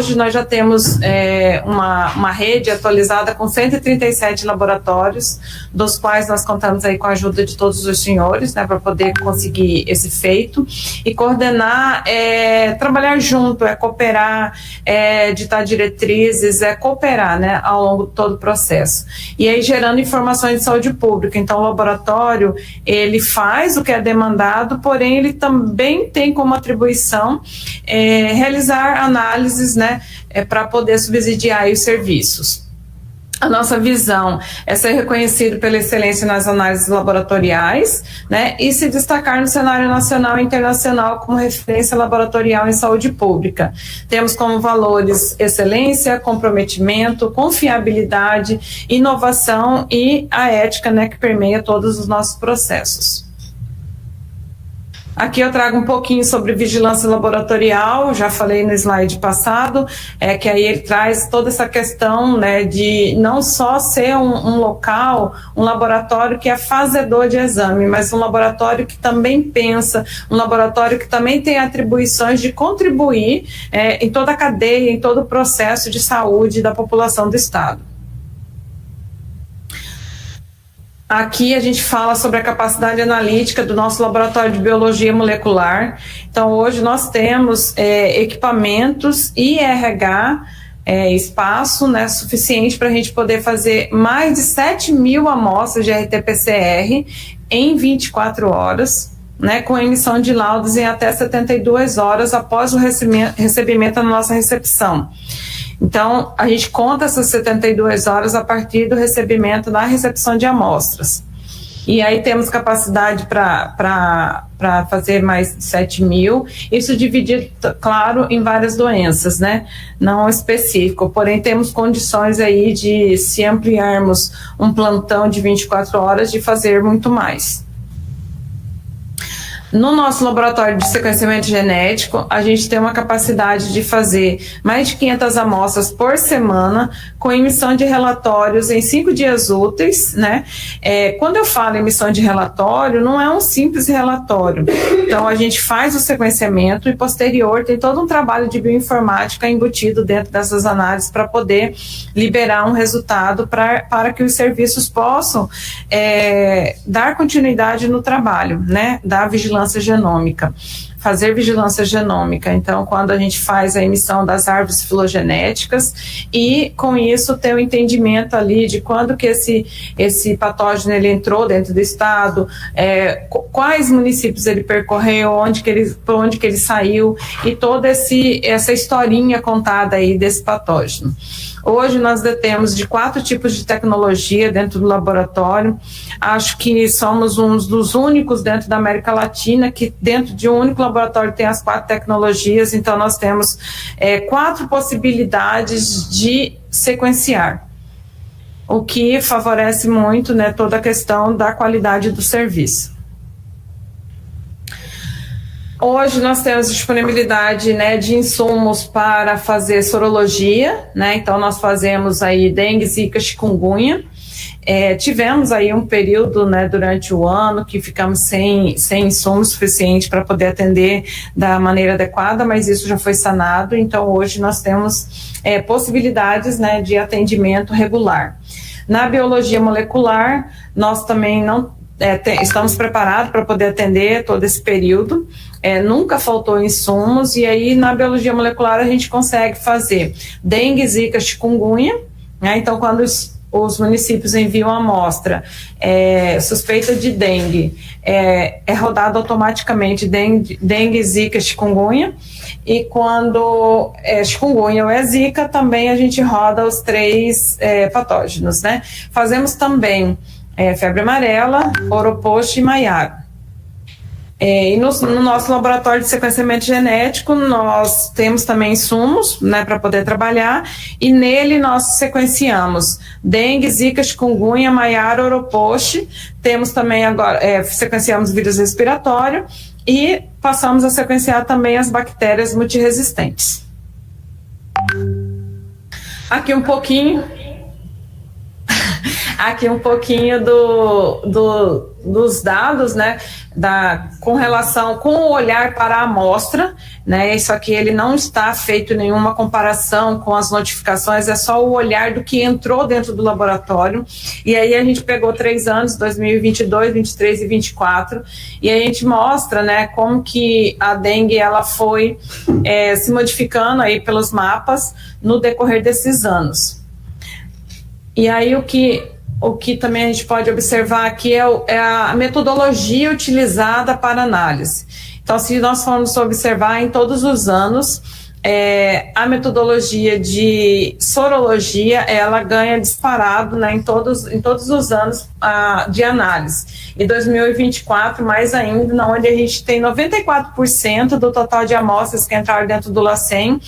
hoje nós já temos uma rede atualizada com 137 laboratórios, dos quais nós contamos aí com a ajuda de todos os senhores, né, para poder conseguir esse feito e coordenar, trabalhar junto, cooperar, ditar diretrizes, cooperar, né, ao longo de todo o processo. E aí gerando informações de saúde pública. Então o laboratório, ele faz o que é demandado, porém ele também tem como atribuição realizar análises, né, para poder subsidiar aí os serviços. A nossa visão é ser reconhecido pela excelência nas análises laboratoriais, né, e se destacar no cenário nacional e internacional como referência laboratorial em saúde pública. Temos como valores excelência, comprometimento, confiabilidade, inovação e a ética, né, que permeia todos os nossos processos. Aqui eu trago um pouquinho sobre vigilância laboratorial, já falei no slide passado, que aí ele traz toda essa questão, né, de não só ser um local, um laboratório que é fazedor de exame, mas um laboratório que também pensa, um laboratório que também tem atribuições de contribuir em toda a cadeia, em todo o processo de saúde da população do Estado. Aqui a gente fala sobre a capacidade analítica do nosso laboratório de biologia molecular. Então, hoje nós temos equipamentos e RH, espaço, né, suficiente para a gente poder fazer mais de 7.000 amostras de RT-PCR em 24 horas, né, com emissão de laudos em até 72 horas após o recebimento da nossa recepção. Então, a gente conta essas 72 horas a partir do recebimento da recepção de amostras. E aí temos capacidade para fazer mais de 7.000, isso dividido, claro, em várias doenças, né? Não específico, porém temos condições aí de, se ampliarmos um plantão de 24 horas, de fazer muito mais. No nosso laboratório de sequenciamento genético, a gente tem uma capacidade de fazer mais de 500 amostras por semana, com emissão de relatórios em 5 dias úteis, né? Quando eu falo emissão de relatório, não é um simples relatório. Então, a gente faz o sequenciamento e, posterior, tem todo um trabalho de bioinformática embutido dentro dessas análises para poder liberar um resultado para que os serviços possam dar continuidade no trabalho, né? Da vigilância genômica, fazer vigilância genômica. Então, quando a gente faz a emissão das árvores filogenéticas e, com isso, ter o entendimento ali de quando que esse patógeno ele entrou dentro do estado, quais municípios ele percorreu, por onde que ele saiu, e toda essa historinha contada aí desse patógeno. Hoje nós detemos de 4 tipos de tecnologia dentro do laboratório. Acho que somos um dos únicos dentro da América Latina que dentro de um único laboratório tem as 4 tecnologias. Então nós temos 4 possibilidades de sequenciar, o que favorece muito, né, toda a questão da qualidade do serviço. Hoje nós temos disponibilidade, né, de insumos para fazer sorologia, né, então nós fazemos aí dengue, zika, chikungunya. Tivemos aí um período, né, durante o ano que ficamos sem insumos suficiente para poder atender da maneira adequada, mas isso já foi sanado, então hoje nós temos possibilidades, né, de atendimento regular. Na biologia molecular, nós também estamos preparados para poder atender todo esse período. Nunca faltou insumos, e aí na biologia molecular a gente consegue fazer dengue, zika, chikungunya, né? Então quando os municípios enviam a amostra suspeita de dengue, é rodado automaticamente dengue, zika, chikungunya, e quando é chikungunya ou é zika, também a gente roda os 3 patógenos, né? Fazemos também febre amarela, oropost e maiaro. E no nosso laboratório de sequenciamento genético, nós temos também insumos, né, para poder trabalhar, e nele nós sequenciamos dengue, zika, chikungunya, maiaro, oropost. Temos também agora, sequenciamos vírus respiratório e passamos a sequenciar também as bactérias multiresistentes. Aqui um pouquinho aqui um pouquinho dos dados, né, com relação, com o olhar para a amostra, né, isso aqui ele não está feito nenhuma comparação com as notificações, é só o olhar do que entrou dentro do laboratório, e aí a gente pegou 3 anos, 2022, 23 e 24, e a gente mostra, né, como que a dengue, ela foi se modificando aí pelos mapas no decorrer desses anos. E aí o que também a gente pode observar aqui é a metodologia utilizada para análise. Então, se nós formos observar em todos os anos, a metodologia de sorologia, ela ganha disparado, né, em todos os anos de análise. Em 2024, mais ainda, onde a gente tem 94% do total de amostras que entraram dentro do LACEN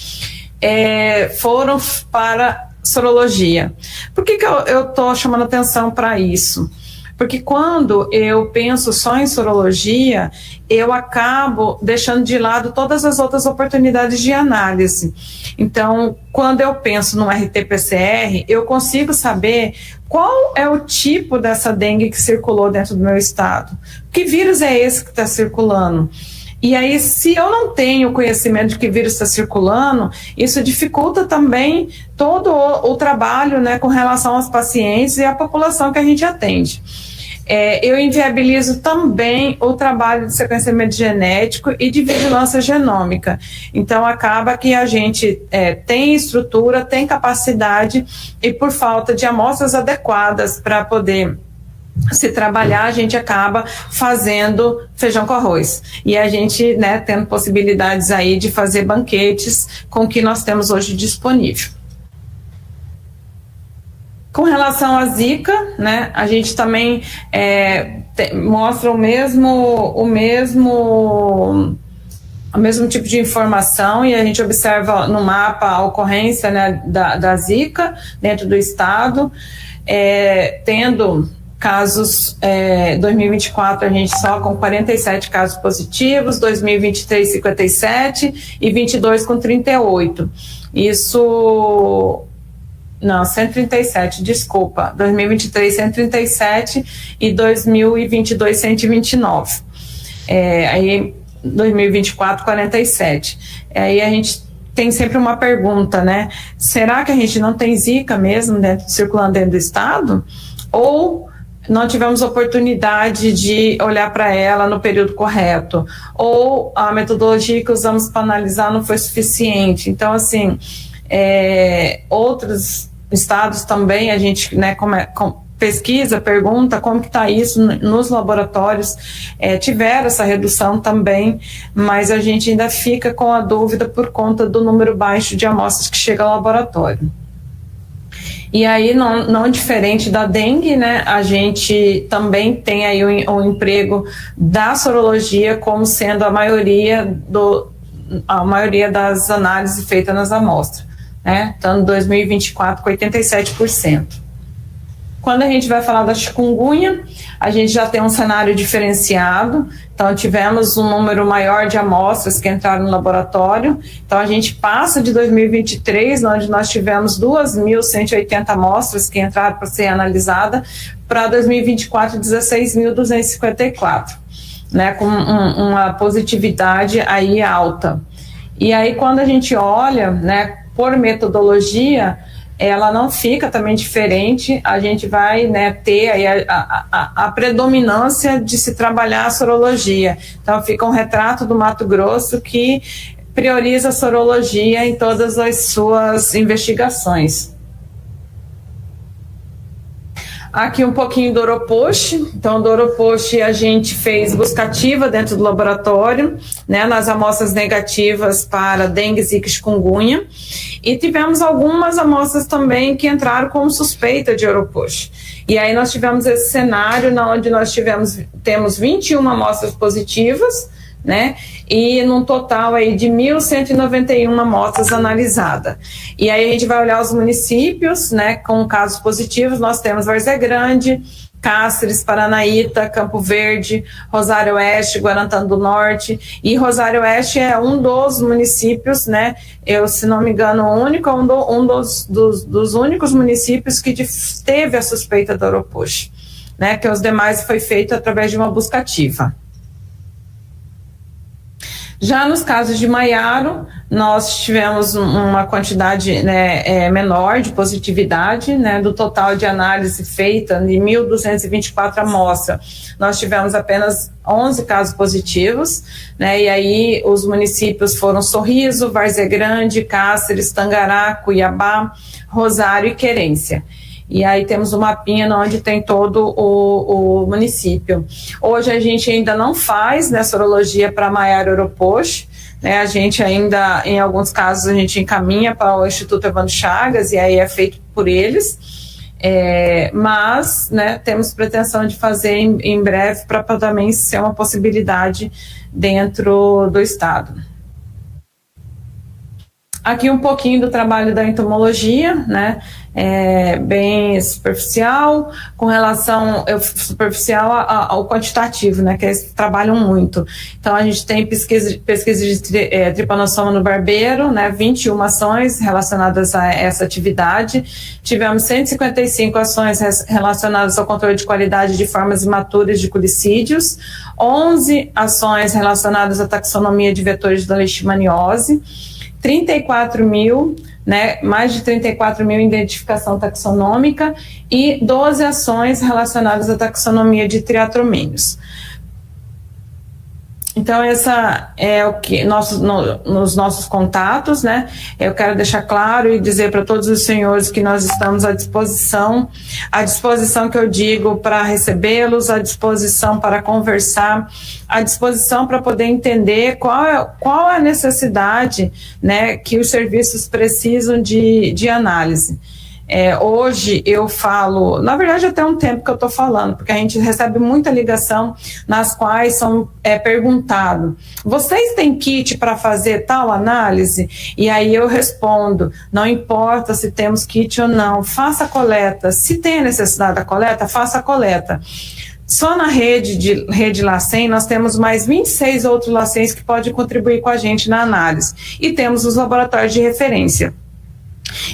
foram para sorologia. Por que eu estou chamando atenção para isso? Porque quando eu penso só em sorologia, eu acabo deixando de lado todas as outras oportunidades de análise. Então, quando eu penso no RT-PCR, eu consigo saber qual é o tipo dessa dengue que circulou dentro do meu estado. Que vírus é esse que está circulando? E aí, se eu não tenho conhecimento de que vírus está circulando, isso dificulta também todo o trabalho, né, com relação aos pacientes e à população que a gente atende. Eu inviabilizo também o trabalho de sequenciamento genético e de vigilância genômica. Então, acaba que a gente tem estrutura, tem capacidade e por falta de amostras adequadas para poder se trabalhar, a gente acaba fazendo feijão com arroz. E a gente, né, tendo possibilidades aí de fazer banquetes com o que nós temos hoje disponível. Com relação à Zika, né, a gente também mostra o mesmo tipo de informação e a gente observa no mapa a ocorrência, né, da Zika dentro do estado, tendo casos, 2024 a gente só com 47 casos positivos, 2023 57 e 22 com 38. Isso... Não, 137, desculpa. 2023, 137 e 2022, 129. Aí, 2024, 47. Aí a gente tem sempre uma pergunta, né? Será que a gente não tem Zika mesmo circulando dentro do estado? Ou não tivemos oportunidade de olhar para ela no período correto? Ou a metodologia que usamos para analisar não foi suficiente? Então, assim... outros estados também a gente, né, pesquisa, pergunta como que está isso nos laboratórios, tiveram essa redução também, mas a gente ainda fica com a dúvida por conta do número baixo de amostras que chega ao laboratório. E aí, não diferente da dengue, né, a gente também tem aí o emprego da sorologia como sendo a maioria das análises feitas nas amostras. Então, em 2024, com 87%. Quando a gente vai falar da chikungunya, a gente já tem um cenário diferenciado. Então, tivemos um número maior de amostras que entraram no laboratório. Então, a gente passa de 2023, onde nós tivemos 2.180 amostras que entraram para ser analisada, para 2024, 16.254, né, com uma positividade aí alta. E aí, quando a gente olha, né, por metodologia, ela não fica também diferente, a gente vai, né, ter aí a predominância de se trabalhar a sorologia. Então, fica um retrato do Mato Grosso que prioriza a sorologia em todas as suas investigações. Aqui um pouquinho do Oropost. Então, do Oropost a gente fez buscativa dentro do laboratório, né, nas amostras negativas para dengue, zika e chikungunya. E tivemos algumas amostras também que entraram como suspeita de Oropost. E aí nós tivemos esse cenário onde nós temos 21 amostras positivas, né? E num total aí de 1.191 amostras analisadas. E aí a gente vai olhar os municípios, né, com casos positivos. Nós temos Várzea Grande, Cáceres, Paranaíta, Campo Verde, Rosário Oeste, Guarantã do Norte, e Rosário Oeste é um dos municípios, né, eu, se não me engano, um dos únicos municípios que teve a suspeita do Oropush, né, que os demais foi feito através de uma busca ativa. Já nos casos de Maiaro, nós tivemos uma quantidade, né, menor de positividade, né, do total de análise feita de 1.224 amostras, nós tivemos apenas 11 casos positivos, né, e aí os municípios foram Sorriso, Várzea Grande, Cáceres, Tangará, Cuiabá, Rosário e Querência. E aí temos um mapinha onde tem todo o município. Hoje a gente ainda não faz, né, sorologia para Maiaro Oropush, né, a gente ainda, em alguns casos, a gente encaminha para o Instituto Evandro Chagas e aí é feito por eles, mas, né, temos pretensão de fazer em breve para também ser uma possibilidade dentro do estado. Aqui um pouquinho do trabalho da entomologia, né, bem superficial, com relação superficial ao quantitativo, né, que eles trabalham muito. Então a gente tem pesquisa de tripanossoma no barbeiro, né, 21 ações relacionadas a essa atividade. Tivemos 155 ações relacionadas ao controle de qualidade de formas imaturas de culicídios, 11 ações relacionadas à taxonomia de vetores da leishmaniose, 34 mil, né, mais de 34 mil em identificação taxonômica e 12 ações relacionadas à taxonomia de triatromíneos. Então, essa é o que nos nossos contatos, né? Eu quero deixar claro e dizer para todos os senhores que nós estamos à disposição que eu digo para recebê-los, à disposição para conversar, à disposição para poder entender qual é a necessidade, né, que os serviços precisam de análise. Hoje eu falo, na verdade até um tempo que eu estou falando, porque a gente recebe muita ligação nas quais são perguntado, vocês têm kit para fazer tal análise? E aí eu respondo, não importa se temos kit ou não, faça a coleta, se tem a necessidade da coleta, faça a coleta. Só na rede LACEN nós temos mais 26 outros LACENs que podem contribuir com a gente na análise, e temos os laboratórios de referência.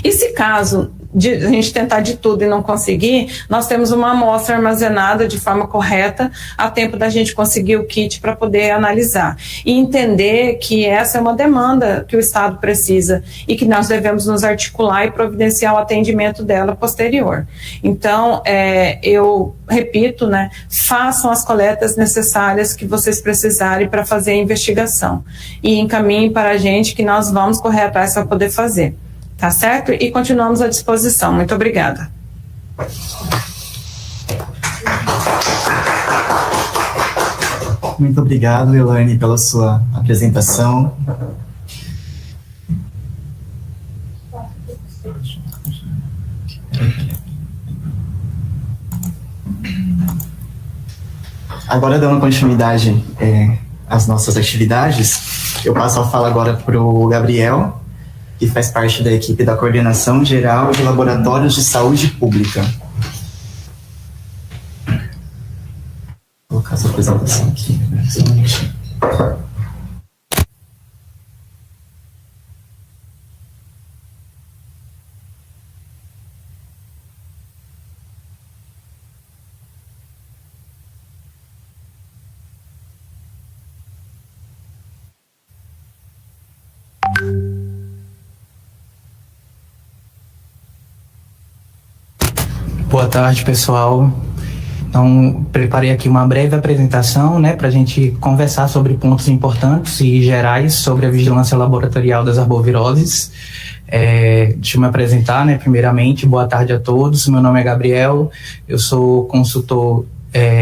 E se caso a gente tentar de tudo e não conseguir, nós temos uma amostra armazenada de forma correta a tempo da gente conseguir o kit para poder analisar e entender que essa é uma demanda que o Estado precisa e que nós devemos nos articular e providenciar o atendimento dela posterior. Então, eu repito, né, façam as coletas necessárias que vocês precisarem para fazer a investigação e encaminhem para a gente que nós vamos correr atrás para poder fazer. Tá certo? E continuamos à disposição. Muito obrigada. Muito obrigado, Elaine, pela sua apresentação. Agora, dando continuidade às nossas atividades, eu passo a fala agora para o Gabriel, que faz parte da equipe da Coordenação Geral de Laboratórios de Saúde Pública. Vou colocar essa apresentação aqui, né? Só um minutinho. Boa tarde, pessoal. Então, preparei aqui uma breve apresentação, né, para a gente conversar sobre pontos importantes e gerais sobre a vigilância laboratorial das arboviroses. Deixa eu me apresentar, né, primeiramente. Boa tarde a todos. Meu nome é Gabriel. Eu sou consultor,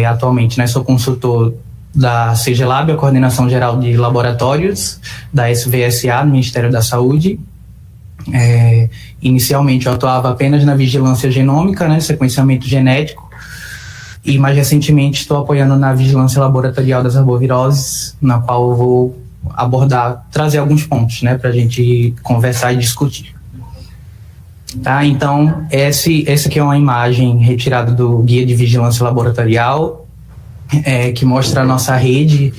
atualmente, né, sou consultor da CGLab, a Coordenação Geral de Laboratórios, da SVSA, do Ministério da Saúde. Inicialmente eu atuava apenas na vigilância genômica, né, sequenciamento genético, e mais recentemente estou apoiando na vigilância laboratorial das arboviroses, na qual eu vou trazer alguns pontos, né, para a gente conversar e discutir. Tá, então, essa aqui é uma imagem retirada do Guia de Vigilância Laboratorial, que mostra a nossa rede,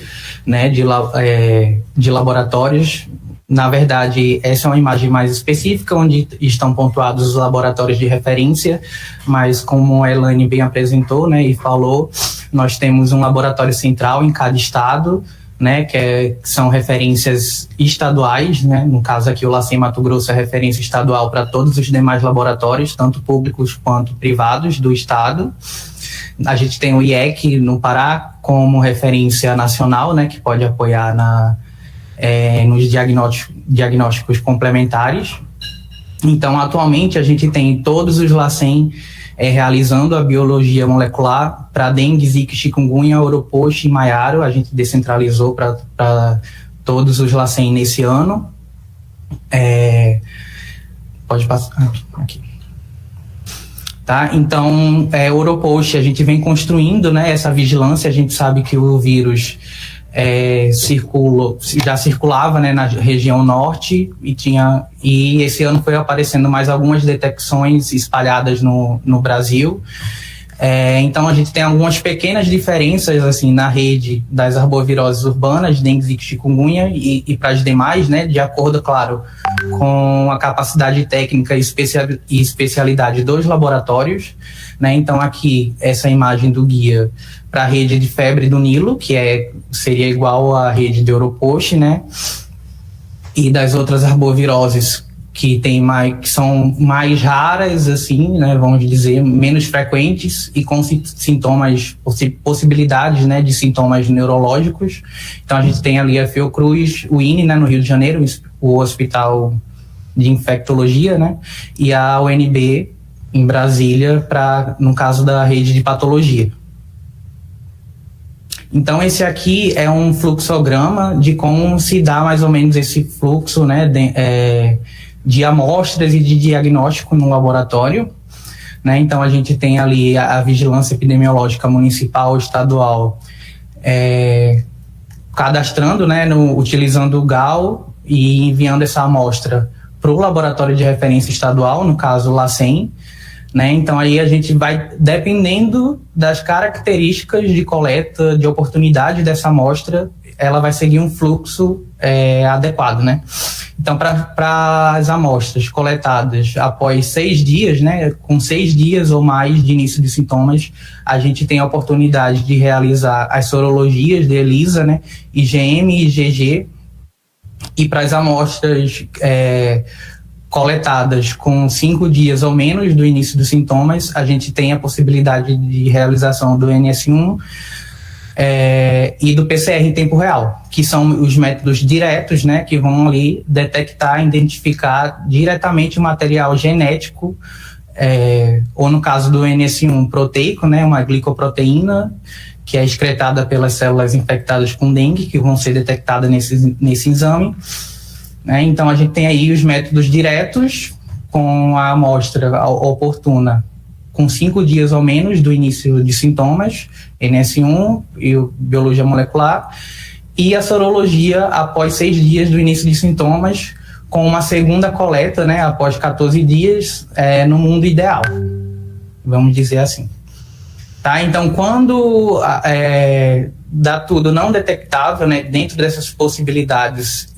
né, de laboratórios. Na verdade, essa é uma imagem mais específica, onde estão pontuados os laboratórios de referência, mas como a Elaine bem apresentou, né, e falou, nós temos um laboratório central em cada estado, né, que são referências estaduais, né, no caso aqui o LACEN Mato Grosso é referência estadual para todos os demais laboratórios, tanto públicos quanto privados do estado. A gente tem o IEC no Pará como referência nacional, né, que pode apoiar nos diagnósticos complementares. Então, atualmente, a gente tem todos os LACEN realizando a biologia molecular para dengue, zika, chikungunya, oropox e maiaro. A gente descentralizou para todos os LACEN nesse ano. Pode passar aqui. Tá? Então, oropox, a gente vem construindo, né, essa vigilância. A gente sabe que o vírus já circulava, né, na região norte e esse ano foi aparecendo mais algumas detecções espalhadas no Brasil. Então a gente tem algumas pequenas diferenças assim na rede das arboviroses urbanas, dengue, zika, chikungunya e para as demais, né, de acordo, claro, com a capacidade técnica e especialidade dos laboratórios, né? Então aqui essa imagem do guia para a rede de febre do Nilo, que seria igual à rede de oropox, né? E das outras arboviroses que são mais raras, assim, né? Vamos dizer, menos frequentes e com sintomas, possibilidades, né, de sintomas neurológicos. Então a gente tem ali a Fiocruz, o INE, né, no Rio de Janeiro, o Hospital de Infectologia, né? E a UNB em Brasília, no caso da rede de patologia. Então, esse aqui é um fluxograma de como se dá mais ou menos esse fluxo, né, de amostras e de diagnóstico no laboratório, né? Então, a gente tem ali a vigilância epidemiológica municipal, estadual, cadastrando, né, utilizando o GAL e enviando essa amostra para o laboratório de referência estadual, no caso, o LACEN, né? Então aí a gente vai, dependendo das características de coleta, de oportunidade dessa amostra, ela vai seguir um fluxo adequado, né? Então, para as amostras coletadas após 6 dias, né, com 6 dias ou mais de início de sintomas, a gente tem a oportunidade de realizar as sorologias de ELISA, né, IgM e IgG, e para as amostras coletadas com 5 dias ou menos do início dos sintomas, a gente tem a possibilidade de realização do NS1 e do PCR em tempo real, que são os métodos diretos, né, que vão ali detectar, identificar diretamente o material genético, ou no caso do NS1 proteico, né, uma glicoproteína, que é excretada pelas células infectadas com dengue, que vão ser detectadas nesse exame. Então, a gente tem aí os métodos diretos, com a amostra oportuna, com 5 dias ou menos do início de sintomas, NS1 e biologia molecular, e a sorologia após 6 dias do início de sintomas, com uma segunda coleta, né, após 14 dias, no mundo ideal, vamos dizer assim. Tá? Então, quando dá tudo não detectável, né, dentro dessas possibilidades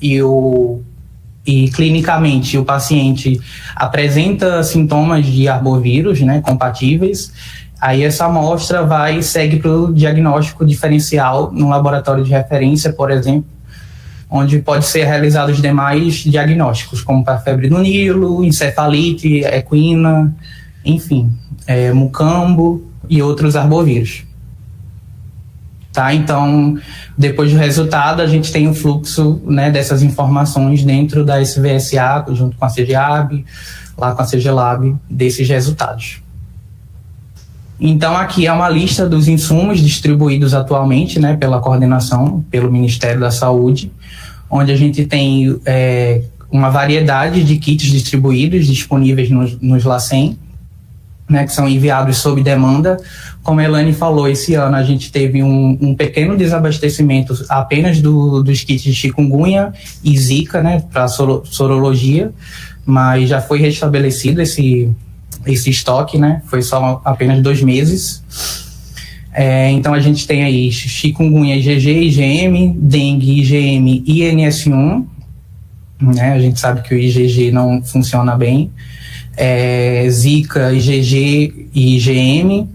e clinicamente o paciente apresenta sintomas de arbovírus, né, compatíveis, aí essa amostra segue para o diagnóstico diferencial no laboratório de referência, por exemplo, onde pode ser realizados os demais diagnósticos, como para febre do Nilo, encefalite, equina, enfim, mucambo e outros arbovírus. Tá? Então, depois do resultado, a gente tem o fluxo, né, dessas informações dentro da SVSA, junto com a CGAB, lá com a CGLab, desses resultados. Então, aqui é uma lista dos insumos distribuídos atualmente, né, pela coordenação, pelo Ministério da Saúde, onde a gente tem uma variedade de kits distribuídos, disponíveis nos LACEN, né, que são enviados sob demanda. Como a Elaine falou, esse ano a gente teve um pequeno desabastecimento apenas dos kits de chikungunya e zika, né, para sorologia, mas já foi restabelecido esse estoque, né, foi só apenas 2 meses. Então a gente tem aí chikungunya IgG, IgM, dengue, IgM e NS1, né, a gente sabe que o IgG não funciona bem, Zika, IgG e IgM,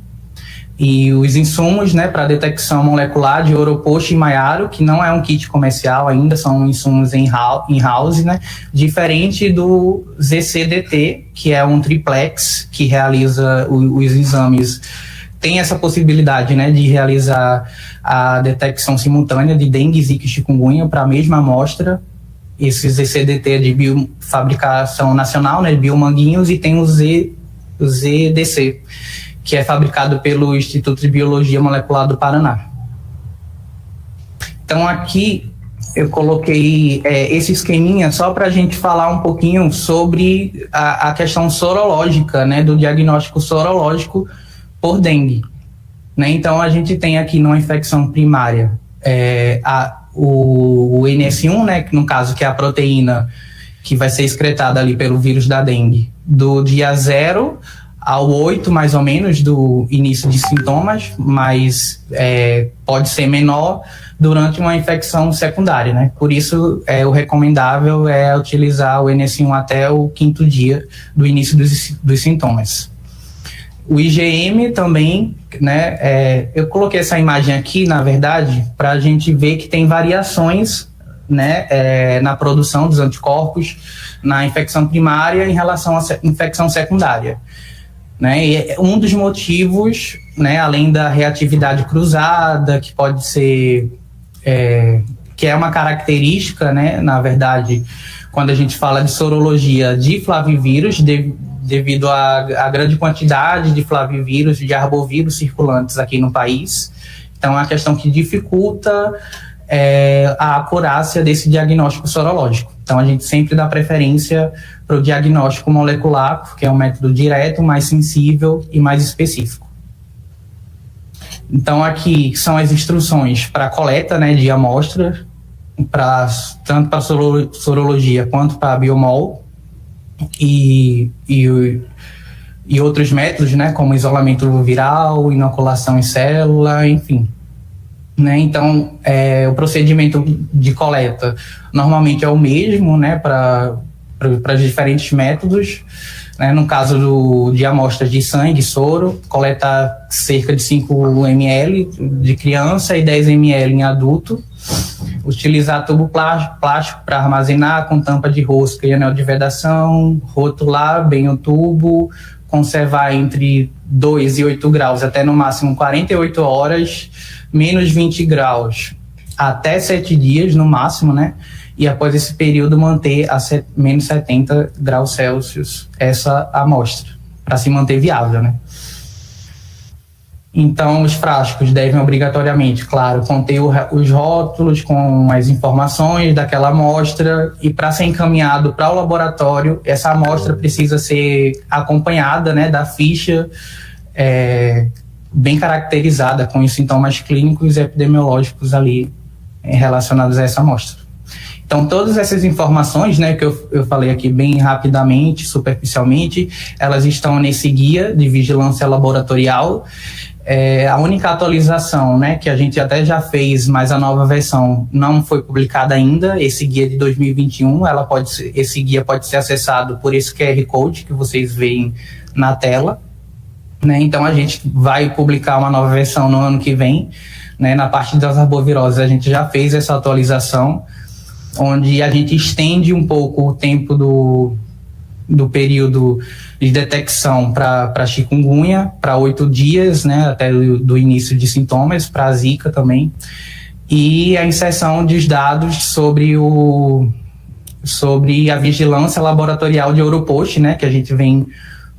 e os insumos, né, para detecção molecular de Oropost e Maiaro, que não é um kit comercial ainda, são insumos in-house, né, diferente do ZCDT, que é um triplex que realiza os exames, tem essa possibilidade, né, de realizar a detecção simultânea de dengue, zika e chikungunya para a mesma amostra. Esse ZCDT é de fabricação nacional, né, de Biomanguinhos, e tem o ZDC, que é fabricado pelo Instituto de Biologia Molecular do Paraná. Então aqui eu coloquei esse esqueminha só para a gente falar um pouquinho sobre a questão sorológica, né, do diagnóstico sorológico por dengue, né? Então a gente tem aqui numa infecção primária o NS1, né, que no caso que é a proteína que vai ser excretada ali pelo vírus da dengue, do dia 0 ao 8, mais ou menos, do início de sintomas, mas pode ser menor durante uma infecção secundária, né? Por isso, o recomendável é utilizar o NS1 até o 5º dia do início dos sintomas. O IgM também, né, eu coloquei essa imagem aqui, na verdade, para a gente ver que tem variações, né, na produção dos anticorpos na infecção primária em relação à infecção secundária, né? E um dos motivos, né, além da reatividade cruzada, que pode ser, que é uma característica, né, na verdade, quando a gente fala de sorologia de flavivírus, devido à grande quantidade de flavivírus, de arbovírus circulantes aqui no país. Então, é uma questão que dificulta a acurácia desse diagnóstico sorológico. Então, a gente sempre dá preferência para o diagnóstico molecular, porque é um método direto, mais sensível e mais específico. Então, aqui são as instruções para a coleta, né, de amostra, tanto para sorologia quanto para a biomol, e outros métodos, né, como isolamento viral, inoculação em célula, enfim. Né, então, o procedimento de coleta normalmente é o mesmo, né, para os diferentes métodos. Né, no caso de amostras de sangue, soro, coletar cerca de 5 ml de criança e 10 ml em adulto. Utilizar tubo plástico para armazenar com tampa de rosca e anel de vedação, rotular bem o tubo, conservar entre 2 e 8 graus até no máximo 48 horas, menos 20 graus até 7 dias no máximo, né? E após esse período manter a menos 70 graus Celsius essa amostra, para se manter viável, né? Então, os frascos devem obrigatoriamente, claro, conter os rótulos com as informações daquela amostra, e para ser encaminhado para o laboratório, essa amostra precisa ser acompanhada, né, da ficha bem caracterizada com os sintomas clínicos e epidemiológicos ali relacionados a essa amostra. Então, todas essas informações, né, que eu falei aqui bem rapidamente, superficialmente, elas estão nesse guia de vigilância laboratorial. A única atualização, né, que a gente até já fez, mas a nova versão não foi publicada ainda, esse guia de 2021, esse guia pode ser acessado por esse QR Code que vocês veem na tela, né? Então a gente vai publicar uma nova versão no ano que vem, né? Na parte das arboviroses a gente já fez essa atualização, onde a gente estende um pouco o tempo do período de detecção para chikungunya, para 8 dias, né, até do início de sintomas, para a zika também, e a inserção dos dados sobre a vigilância laboratorial de Oropost, né, que a gente vem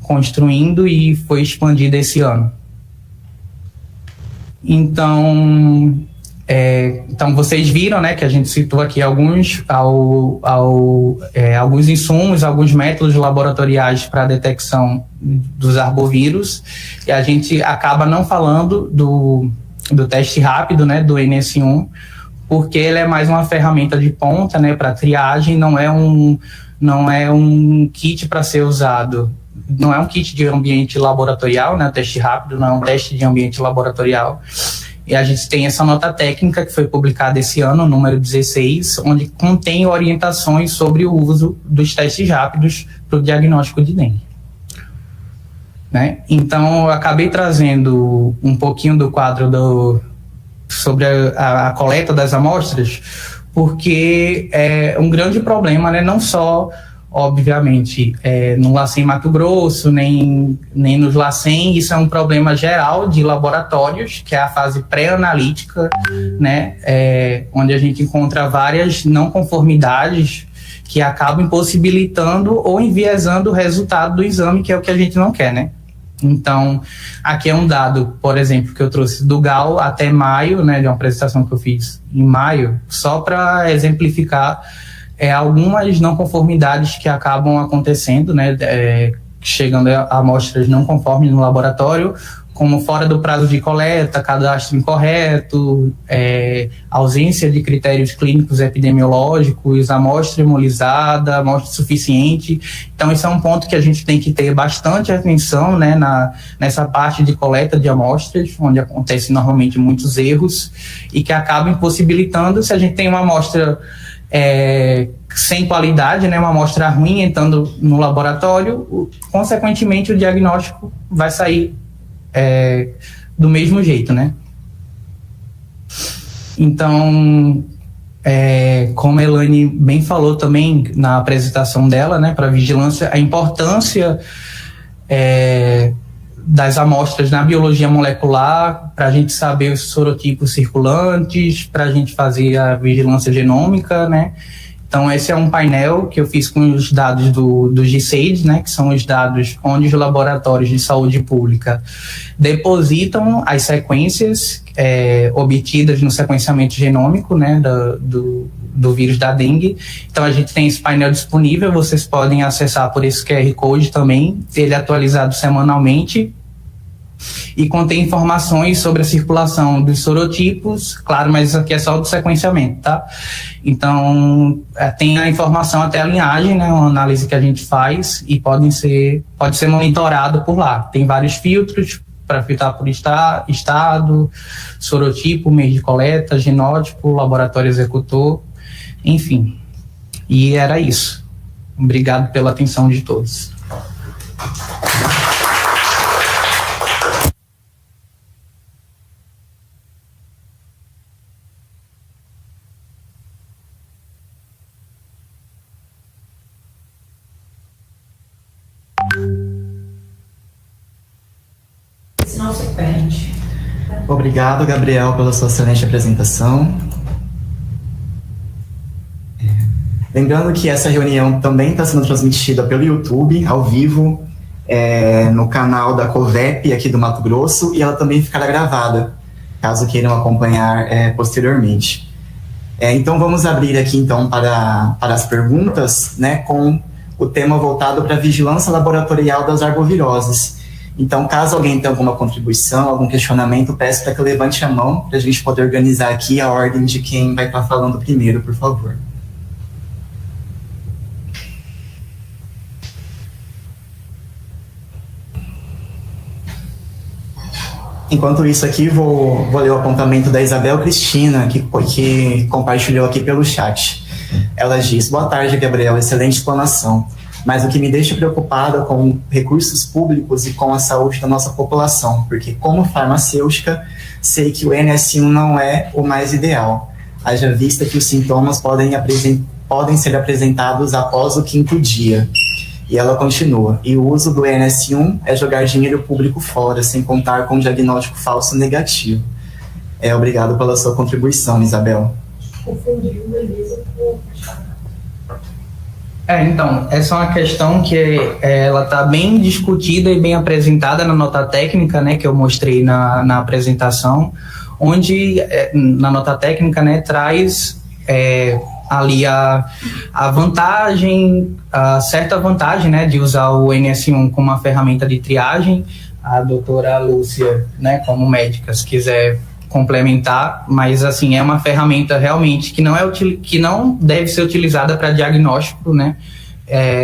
construindo e foi expandida esse ano. Então, Então, vocês viram, né, que a gente citou aqui alguns insumos, alguns métodos laboratoriais para a detecção dos arbovírus, e a gente acaba não falando do teste rápido, né, do NS1, porque ele é mais uma ferramenta de ponta, né, para triagem, não é um kit para ser usado, não é um kit de ambiente laboratorial, né, o teste rápido não é um teste de ambiente laboratorial. E a gente tem essa nota técnica que foi publicada esse ano, número 16, onde contém orientações sobre o uso dos testes rápidos para o diagnóstico de dengue. Né? Então, eu acabei trazendo um pouquinho do quadro sobre a coleta das amostras, porque é um grande problema, né? Não só, obviamente, no LACEN Mato Grosso, nem nos LACEN, isso é um problema geral de laboratórios, que é a fase pré-analítica, né? Onde a gente encontra várias não conformidades que acabam impossibilitando ou enviesando o resultado do exame, que é o que a gente não quer, né? Então, aqui é um dado, por exemplo, que eu trouxe do GAL até maio, né, de uma apresentação que eu fiz em maio, só para exemplificar algumas não conformidades que acabam acontecendo, né, chegando a amostras não conformes no laboratório, como fora do prazo de coleta, cadastro incorreto, ausência de critérios clínicos epidemiológicos, amostra hemolizada, amostra suficiente. Então, esse é um ponto que a gente tem que ter bastante atenção, né, nessa parte de coleta de amostras, onde acontecem normalmente muitos erros e que acabam impossibilitando, se a gente tem uma amostra sem qualidade, né, uma amostra ruim entrando no laboratório, consequentemente o diagnóstico vai sair do mesmo jeito, né? Então, como a Elaine bem falou também na apresentação dela, né, para a vigilância, a importância das amostras na biologia molecular, para a gente saber os sorotipos circulantes, para a gente fazer a vigilância genômica, né? Então, esse é um painel que eu fiz com os dados do GSAID, né, que são os dados onde os laboratórios de saúde pública depositam as sequências obtidas no sequenciamento genômico, né, do vírus da dengue. Então, a gente tem esse painel disponível, vocês podem acessar por esse QR Code também, ele é atualizado semanalmente, e contém informações sobre a circulação dos sorotipos, claro, mas isso aqui é só do sequenciamento, tá? Então, tem a informação até a linhagem, né, uma análise que a gente faz, e pode ser monitorado por lá. Tem vários filtros para filtrar por estado, sorotipo, mês de coleta, genótipo, laboratório executor, enfim. E era isso. Obrigado pela atenção de todos. Senão você perde. Obrigado, Gabriel, pela sua excelente apresentação. Lembrando que essa reunião também está sendo transmitida pelo YouTube, ao vivo, no canal da COVEP aqui do Mato Grosso, e ela também ficará gravada, caso queiram acompanhar posteriormente. Então, vamos abrir aqui, então, para as perguntas, né, com o tema voltado para a vigilância laboratorial das arboviroses. Então, caso alguém tenha alguma contribuição, algum questionamento, peço para que levante a mão, para a gente poder organizar aqui a ordem de quem vai estar falando primeiro, por favor. Enquanto isso aqui, vou ler o apontamento da Isabel Cristina, que compartilhou aqui pelo chat. Ela diz: boa tarde, Gabriel, excelente explanação. Mas o que me deixa preocupada com recursos públicos e com a saúde da nossa população, porque como farmacêutica, sei que o NS1 não é o mais ideal, haja vista que os sintomas podem ser apresentados após o 5º dia. E ela continua: e o uso do NS1 é jogar dinheiro público fora, sem contar com diagnóstico falso negativo. Obrigado pela sua contribuição, Isabel. Confundiu, beleza. Então, essa é uma questão que ela está bem discutida e bem apresentada na nota técnica, né, que eu mostrei na apresentação, onde na nota técnica, né, traz ali a vantagem, a certa vantagem, né, de usar o NS1 como uma ferramenta de triagem. A doutora Lúcia, né, como médica, se quiser complementar, mas assim, é uma ferramenta realmente que não deve ser utilizada para diagnóstico, né,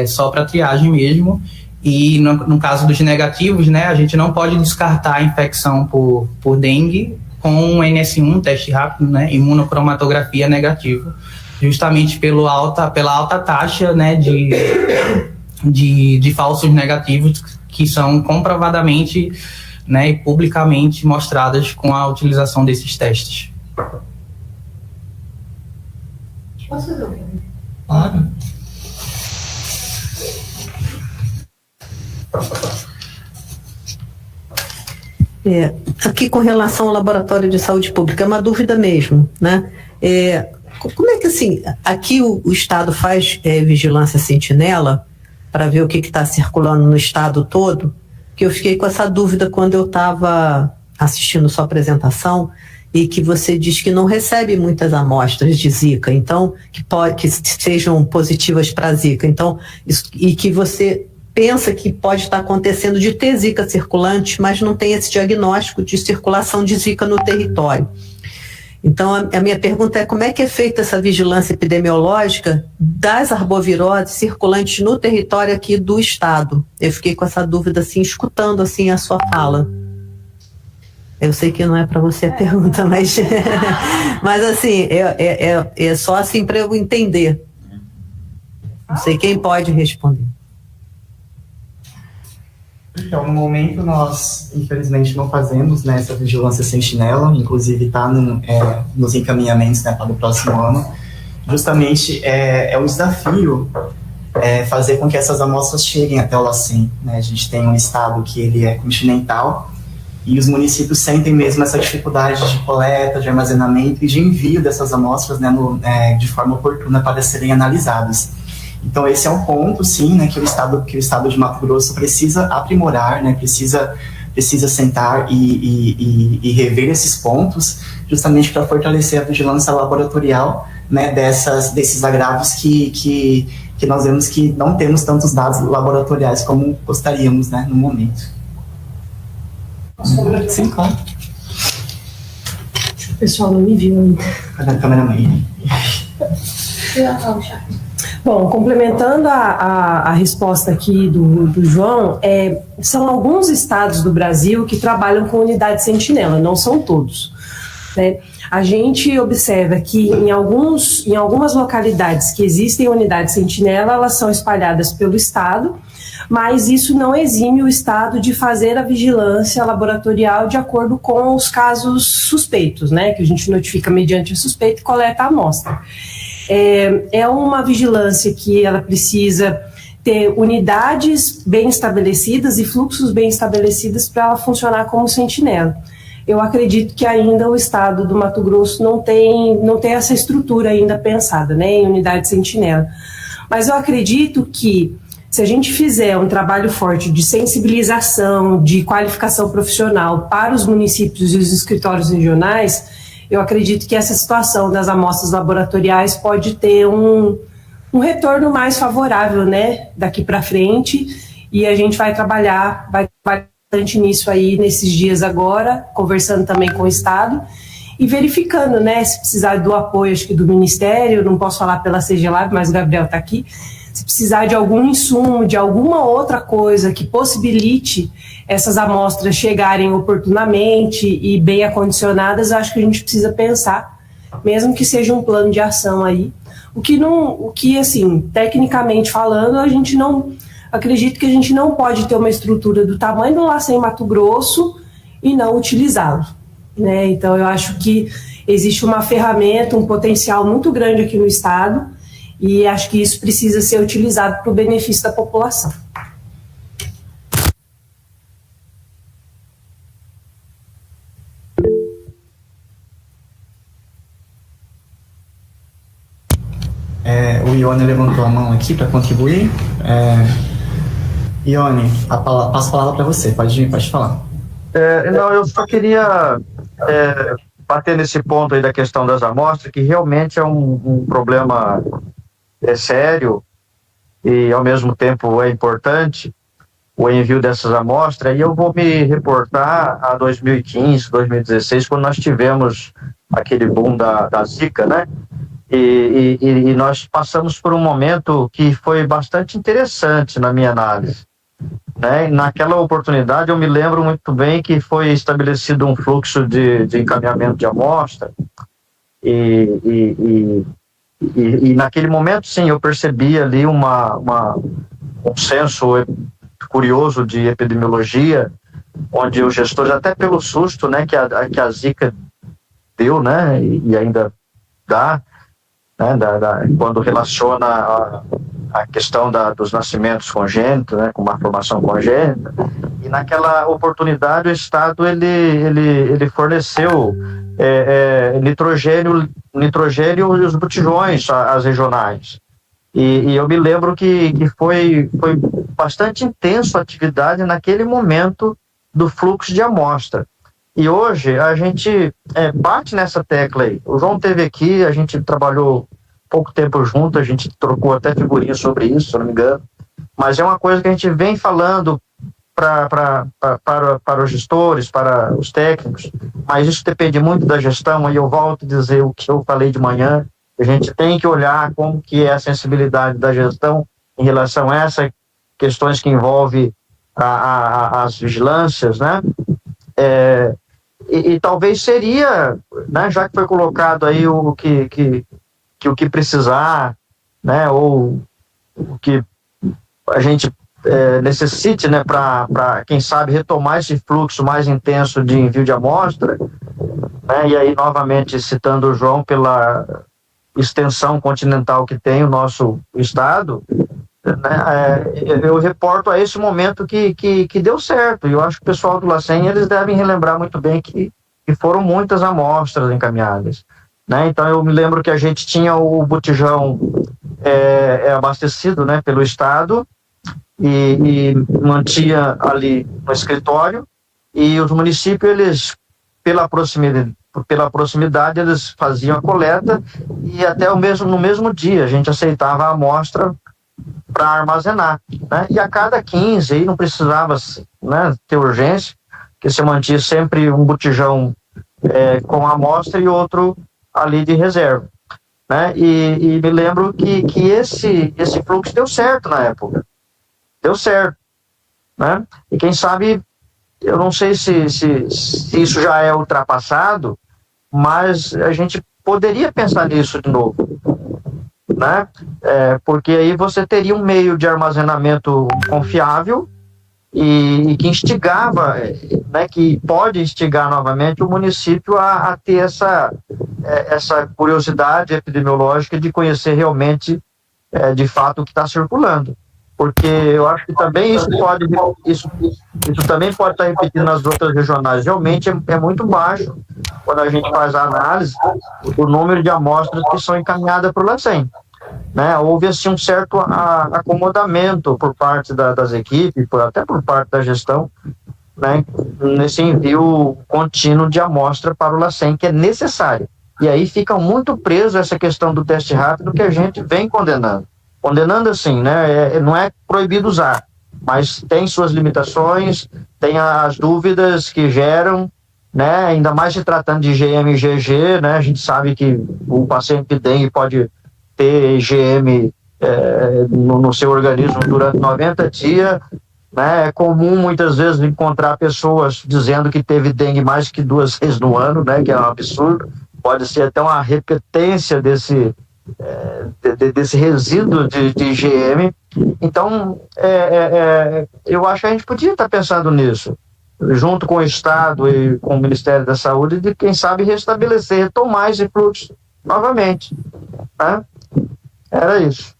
só para triagem mesmo. E no caso dos negativos, né, a gente não pode descartar a infecção por dengue com o NS1, teste rápido, né, imunocromatografia negativa, justamente pela alta taxa, né, de falsos negativos que são comprovadamente, né, e publicamente mostradas com a utilização desses testes. Posso fazer uma? Claro. Aqui com relação ao laboratório de saúde pública, é uma dúvida mesmo, né? Como é que, assim, aqui o Estado faz vigilância sentinela para ver o que está circulando no Estado todo? Que eu fiquei com essa dúvida quando eu estava assistindo sua apresentação e que você diz que não recebe muitas amostras de Zika, então, que sejam positivas para Zika, então, e que você pensa que pode estar acontecendo de ter Zika circulante, mas não tem esse diagnóstico de circulação de Zika no território. Então, a minha pergunta é como é que é feita essa vigilância epidemiológica das arboviroses circulantes no território aqui do Estado? Eu fiquei com essa dúvida, assim, escutando, assim, a sua fala. Eu sei que não é para você a pergunta, mas, mas assim, é só assim para eu entender. Não sei quem pode responder. Então, no momento, nós, infelizmente, não fazemos, né, essa vigilância sentinela, inclusive está nos encaminhamentos, né, para o próximo ano. Justamente é um desafio fazer com que essas amostras cheguem até o LACEN, né? A gente tem um estado que ele é continental e os municípios sentem mesmo essa dificuldade de coleta, de armazenamento e de envio dessas amostras, né, de forma oportuna para serem analisadas. Então, esse é um ponto, sim, né, que o estado de Mato Grosso precisa aprimorar, né, precisa sentar e rever esses pontos, justamente para fortalecer a vigilância laboratorial, né, desses agravos que nós vemos que não temos tantos dados laboratoriais como gostaríamos, né, no momento. Sim, claro. O pessoal não me viu ainda. Cadê a câmera mãe? Bom, complementando a resposta aqui do João, são alguns estados do Brasil que trabalham com unidade sentinela, não são todos, né? A gente observa que em algumas localidades que existem unidades sentinela, elas são espalhadas pelo estado, mas isso não exime o estado de fazer a vigilância laboratorial de acordo com os casos suspeitos, né? Que a gente notifica mediante o suspeito e coleta a amostra. É uma vigilância que ela precisa ter unidades bem estabelecidas e fluxos bem estabelecidos para ela funcionar como sentinela. Eu acredito que ainda o estado do Mato Grosso não tem essa estrutura ainda pensada, né, em unidade sentinela. Mas eu acredito que se a gente fizer um trabalho forte de sensibilização, de qualificação profissional para os municípios e os escritórios regionais, eu acredito que essa situação das amostras laboratoriais pode ter um retorno mais favorável, né, daqui para frente, e a gente vai trabalhar bastante nisso aí nesses dias agora, conversando também com o Estado e verificando, né, se precisar do apoio, acho que do Ministério, não posso falar pela CGLab, mas o Gabriel está aqui, se precisar de algum insumo, de alguma outra coisa que possibilite essas amostras chegarem oportunamente e bem acondicionadas, eu acho que a gente precisa pensar, mesmo que seja um plano de ação aí. O que assim, tecnicamente falando, acredito que a gente não pode ter uma estrutura do tamanho do LACEN Mato Grosso e não utilizá-lo, né? Então, eu acho que existe uma ferramenta, um potencial muito grande aqui no estado, e acho que isso precisa ser utilizado para o benefício da população. O Ione levantou a mão aqui para contribuir. Ione, passo a palavra para você, pode falar. Não, eu só queria bater nesse ponto aí da questão das amostras, que realmente é um problema sério e, ao mesmo tempo, é importante o envio dessas amostras. E eu vou me reportar a 2015, 2016, quando nós tivemos aquele boom da Zika, né? E nós passamos por um momento que foi bastante interessante na minha análise, né? Naquela oportunidade eu me lembro muito bem que foi estabelecido um fluxo de encaminhamento de amostra e naquele momento, sim, eu percebi ali um senso curioso de epidemiologia, onde os gestores, até pelo susto, né, que a Zika deu, né, e ainda dá, né, quando relaciona a questão dos nascimentos congênitos, né, com uma formação congênita, e naquela oportunidade o Estado ele forneceu nitrogênio e os botijões às regionais. E eu me lembro que foi bastante intenso a atividade naquele momento do fluxo de amostra. E hoje a gente bate nessa tecla aí. O João esteve aqui, a gente trabalhou pouco tempo junto, a gente trocou até figurinha sobre isso, se eu não me engano. Mas é uma coisa que a gente vem falando para os gestores, para os técnicos, mas isso depende muito da gestão, e eu volto a dizer o que eu falei de manhã. A gente tem que olhar como que é a sensibilidade da gestão em relação a essas questões que envolvem as vigilâncias, né? E talvez seria, né, já que foi colocado aí o que precisar, né, ou o que a gente necessite, né, para quem sabe retomar esse fluxo mais intenso de envio de amostra, né, e aí novamente citando o João pela extensão continental que tem o nosso estado, né, eu reporto a esse momento que deu certo. E eu acho que o pessoal do LACEN, eles devem relembrar muito bem que foram muitas amostras encaminhadas, né? Então eu me lembro que a gente tinha o botijão abastecido, né, pelo estado e mantinha ali no escritório, e os municípios, eles pela proximidade eles faziam a coleta, e até no mesmo dia a gente aceitava a amostra para armazenar, né? E a cada 15, aí não precisava, né, ter urgência, que se mantinha sempre um botijão com a amostra e outro ali de reserva, né? E me lembro que esse fluxo deu certo na época, deu certo, né? E quem sabe, eu não sei se isso já é ultrapassado, mas a gente poderia pensar nisso de novo, né? Porque aí você teria um meio de armazenamento confiável e que instigava, né, que pode instigar novamente o município a ter essa curiosidade epidemiológica de conhecer realmente, de fato, o que está circulando. Porque eu acho que também isso também pode estar repetindo nas outras regionais. Realmente é muito baixo, quando a gente faz a análise, o número de amostras que são encaminhadas para o LACEN, né? Houve assim um certo acomodamento por parte das equipes, até por parte da gestão, né, nesse envio contínuo de amostra para o LACEN, que é necessário. E aí fica muito preso essa questão do teste rápido, que a gente vem condenando assim, né? Não é proibido usar, mas tem suas limitações, tem as dúvidas que geram, né? Ainda mais se tratando de IgM e IgG, né? A gente sabe que o paciente de dengue pode ter IgM no seu organismo durante 90 dias, né? É comum muitas vezes encontrar pessoas dizendo que teve dengue mais que 2 vezes no ano, né? Que é um absurdo. Pode ser até uma repetência desse resíduo de IgM. Então, eu acho que a gente podia estar pensando nisso, junto com o Estado e com o Ministério da Saúde, de quem sabe restabelecer, retomar esse fluxo novamente, né? Era isso.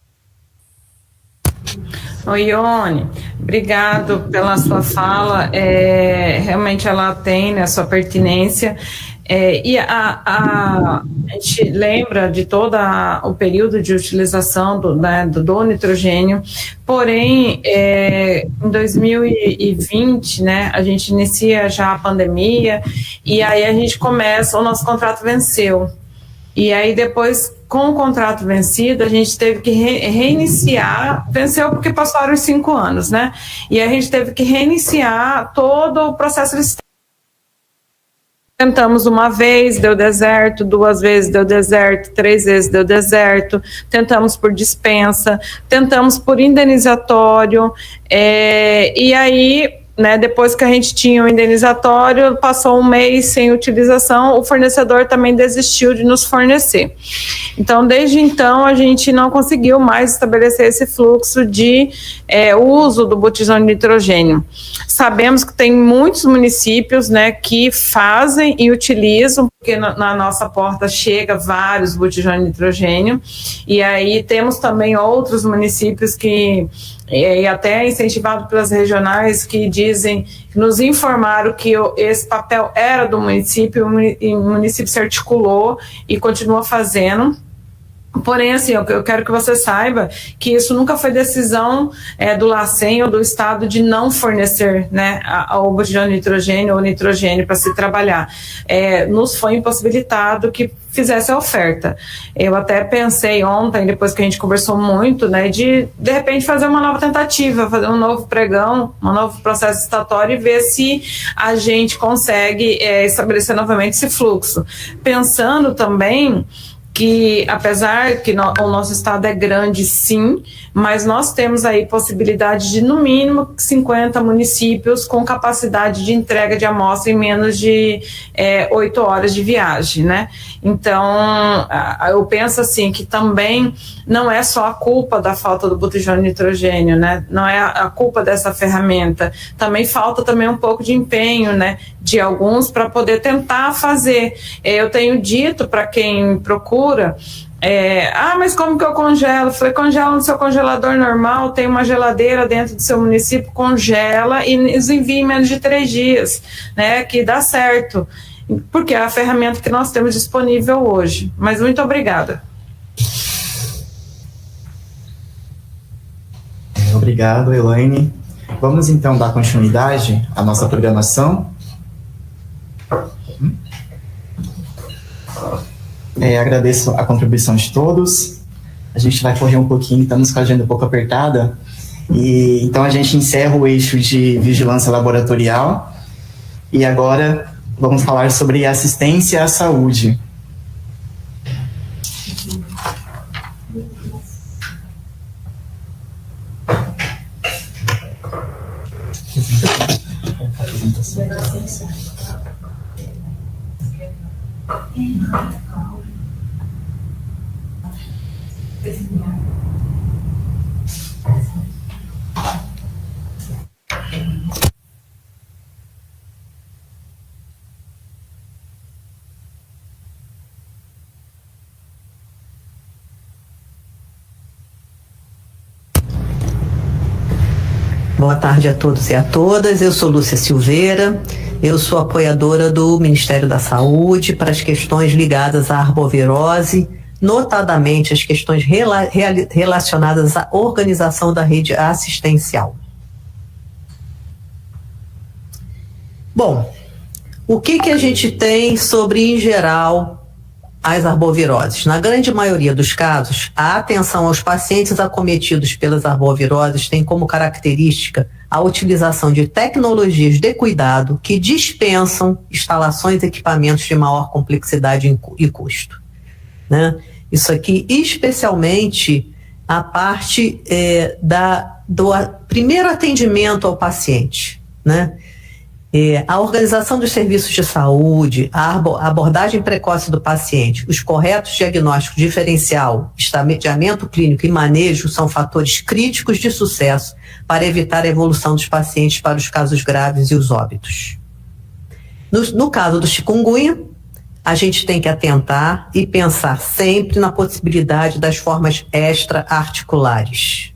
Oi, Ione, obrigado pela sua fala, realmente ela tem, né, a sua pertinência, e a gente lembra de todo o período de utilização do nitrogênio, porém, em 2020, né, a gente inicia já a pandemia, e aí a gente começa, o nosso contrato venceu, e aí depois, com o contrato vencido, a gente teve que reiniciar, venceu porque passaram os 5 anos, né? E a gente teve que reiniciar todo o processo licitatório. Tentamos uma vez, deu deserto, 2 vezes deu deserto, 3 vezes deu deserto, tentamos por dispensa, tentamos por indenizatório, e aí, né, depois que a gente tinha o indenizatório, passou 1 mês sem utilização, o fornecedor também desistiu de nos fornecer. Então, desde então, a gente não conseguiu mais estabelecer esse fluxo de uso do botijão de nitrogênio. Sabemos que tem muitos municípios, né, que fazem e utilizam, porque na nossa porta chega vários botijões de nitrogênio, e aí temos também outros municípios que, e até incentivado pelas regionais, que dizem, nos informaram que esse papel era do município, e o município se articulou e continua fazendo. Porém, assim, eu quero que você saiba que isso nunca foi decisão do LACEN ou do Estado de não fornecer, né, o botijão de nitrogênio ou nitrogênio para se trabalhar. Nos foi impossibilitado que fizesse a oferta. Eu até pensei ontem, depois que a gente conversou muito, né, de repente fazer uma nova tentativa, fazer um novo pregão, um novo processo licitatório e ver se a gente consegue estabelecer novamente esse fluxo. Pensando também que, apesar que o nosso estado é grande, sim, mas nós temos aí possibilidade de, no mínimo, 50 municípios com capacidade de entrega de amostra em menos de 8 horas de viagem, né? Então, eu penso assim, que também não é só a culpa da falta do botijão de nitrogênio, né? Não é a culpa dessa ferramenta. Também falta também um pouco de empenho, né, de alguns para poder tentar fazer. Eu tenho dito para quem procura, mas como que eu congelo? Falei, congela no seu congelador normal, tem uma geladeira dentro do seu município, congela e nos envia em menos de 3 dias, né, que dá certo, porque é a ferramenta que nós temos disponível hoje. Mas muito obrigada. Obrigado, Elaine. Vamos então dar continuidade à nossa programação. Agradeço a contribuição de todos. A gente vai correr um pouquinho, estamos com a agenda um pouco apertada. E então a gente encerra o eixo de vigilância laboratorial. E agora vamos falar sobre assistência à saúde. Boa tarde a todos e a todas. Eu sou Lúcia Silveira, eu sou apoiadora do Ministério da Saúde para as questões ligadas à arbovirose, notadamente as questões relacionadas à organização da rede assistencial. Bom, o que a gente tem sobre, em geral, as arboviroses? Na grande maioria dos casos, a atenção aos pacientes acometidos pelas arboviroses tem como característica a utilização de tecnologias de cuidado que dispensam instalações e equipamentos de maior complexidade e custo, né? Isso aqui, especialmente a parte do primeiro atendimento ao paciente, né? A organização dos serviços de saúde, a abordagem precoce do paciente, os corretos diagnósticos diferencial, estadiamento clínico e manejo são fatores críticos de sucesso para evitar a evolução dos pacientes para os casos graves e os óbitos. No caso do chikungunya, a gente tem que atentar e pensar sempre na possibilidade das formas extra-articulares.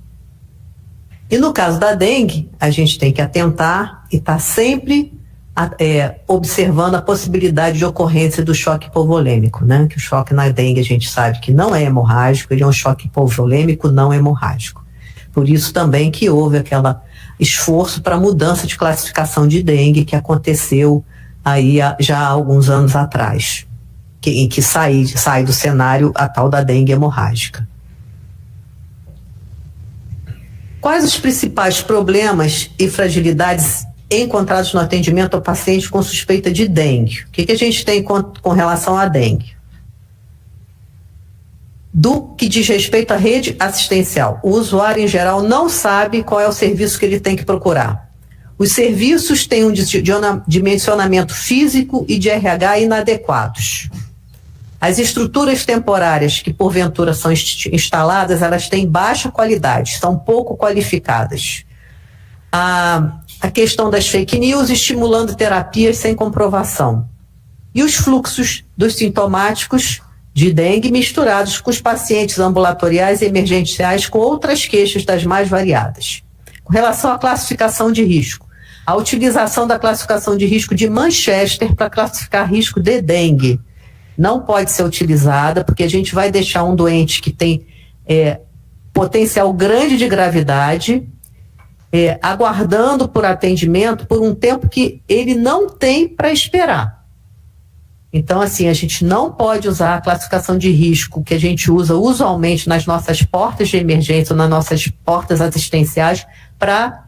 E no caso da dengue, a gente tem que atentar e estar sempre observando a possibilidade de ocorrência do choque hipovolêmico, né? Que o choque na dengue a gente sabe que não é hemorrágico, ele é um choque hipovolêmico não hemorrágico. Por isso também que houve aquele esforço para mudança de classificação de dengue que aconteceu aí já há alguns anos atrás, em que sai do cenário a tal da dengue hemorrágica. Quais os principais problemas e fragilidades encontrados no atendimento ao paciente com suspeita de dengue? O que a gente tem com relação à dengue? Do que diz respeito à rede assistencial, o usuário em geral não sabe qual é o serviço que ele tem que procurar. Os serviços têm um dimensionamento físico e de RH inadequados. As estruturas temporárias que porventura são instaladas, elas têm baixa qualidade, são pouco qualificadas. A questão das fake news estimulando terapias sem comprovação. E os fluxos dos sintomáticos de dengue misturados com os pacientes ambulatoriais e emergenciais com outras queixas das mais variadas. Com relação à classificação de risco, a utilização da classificação de risco de Manchester para classificar risco de dengue não pode ser utilizada, porque a gente vai deixar um doente que tem potencial grande de gravidade aguardando por atendimento por um tempo que ele não tem para esperar. Então, assim, a gente não pode usar a classificação de risco que a gente usa usualmente nas nossas portas de emergência ou nas nossas portas assistenciais para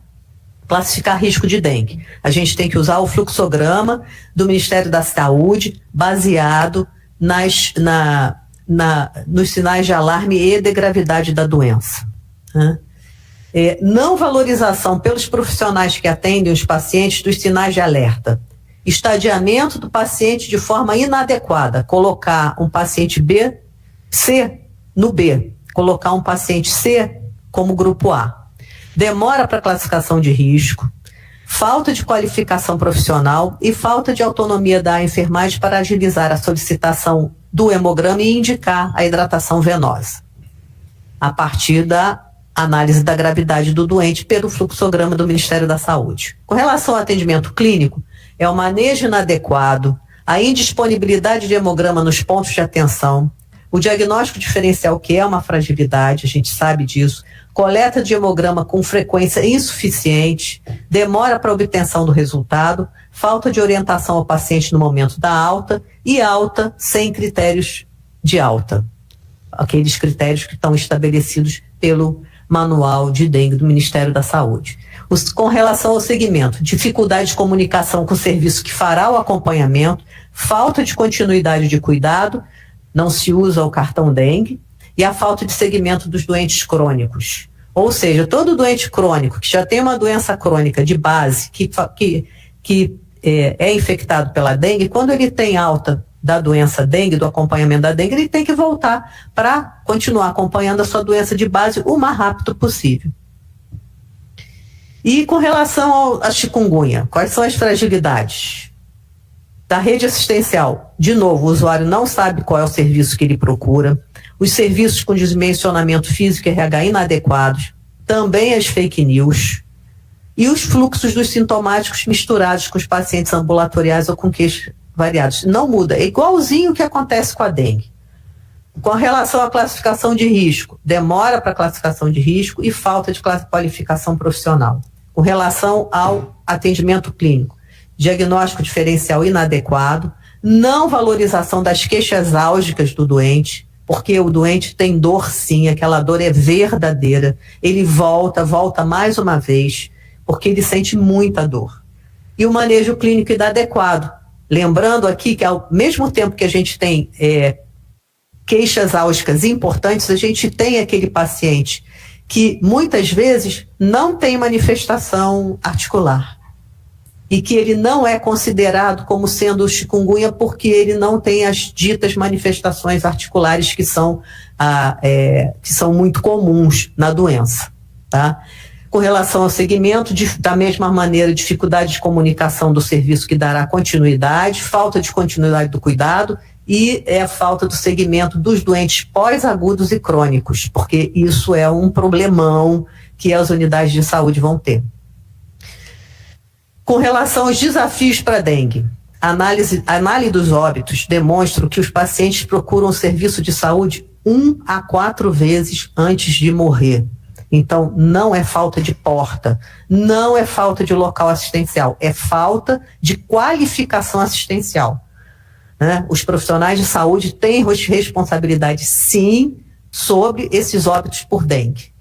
classificar risco de dengue. A gente tem que usar o fluxograma do Ministério da Saúde baseado nos sinais de alarme e de gravidade da doença, né? Não valorização pelos profissionais que atendem os pacientes dos sinais de alerta. Estadiamento do paciente de forma inadequada, colocar um paciente C no B, colocar um paciente C como grupo A. Demora para classificação de risco, falta de qualificação profissional e falta de autonomia da enfermagem para agilizar a solicitação do hemograma e indicar a hidratação venosa, a partir da análise da gravidade do doente pelo fluxograma do Ministério da Saúde. Com relação ao atendimento clínico, é o manejo inadequado, a indisponibilidade de hemograma nos pontos de atenção, o diagnóstico diferencial, que é uma fragilidade, a gente sabe disso, coleta de hemograma com frequência insuficiente, demora para a obtenção do resultado, falta de orientação ao paciente no momento da alta e alta sem critérios de alta, aqueles critérios que estão estabelecidos pelo Manual de Dengue do Ministério da Saúde. Com relação ao segmento, dificuldade de comunicação com o serviço que fará o acompanhamento, falta de continuidade de cuidado, não se usa o cartão dengue, e a falta de segmento dos doentes crônicos. Ou seja, todo doente crônico que já tem uma doença crônica de base, que é infectado pela dengue, quando ele tem alta da doença dengue, do acompanhamento da dengue, ele tem que voltar para continuar acompanhando a sua doença de base o mais rápido possível. E com relação à chikungunya, quais são as fragilidades? Da rede assistencial, de novo, o usuário não sabe qual é o serviço que ele procura, os serviços com dimensionamento físico e RH inadequados, também as fake news, e os fluxos dos sintomáticos misturados com os pacientes ambulatoriais ou com queixas variados. Não muda, é igualzinho o que acontece com a dengue. Com relação à classificação de risco, demora para a classificação de risco e falta de qualificação profissional. Com relação ao atendimento clínico, diagnóstico diferencial inadequado, não valorização das queixas álgicas do doente, porque o doente tem dor sim, aquela dor é verdadeira, ele volta mais uma vez, porque ele sente muita dor. E o manejo clínico inadequado, lembrando aqui que ao mesmo tempo que a gente tem queixas álgicas importantes, a gente tem aquele paciente que muitas vezes não tem manifestação articular e que ele não é considerado como sendo chikungunya porque ele não tem as ditas manifestações articulares que são muito comuns na doença, tá? Com relação ao segmento, da mesma maneira, dificuldade de comunicação do serviço que dará continuidade, falta de continuidade do cuidado e a falta do segmento dos doentes pós-agudos e crônicos, porque isso é um problemão que as unidades de saúde vão ter. Com relação aos desafios para a dengue, a análise dos óbitos demonstra que os pacientes procuram o serviço de saúde 1 a 4 vezes antes de morrer. Então, não é falta de porta, não é falta de local assistencial, é falta de qualificação assistencial. Né? Os profissionais de saúde têm responsabilidade, sim, sobre esses óbitos por dengue.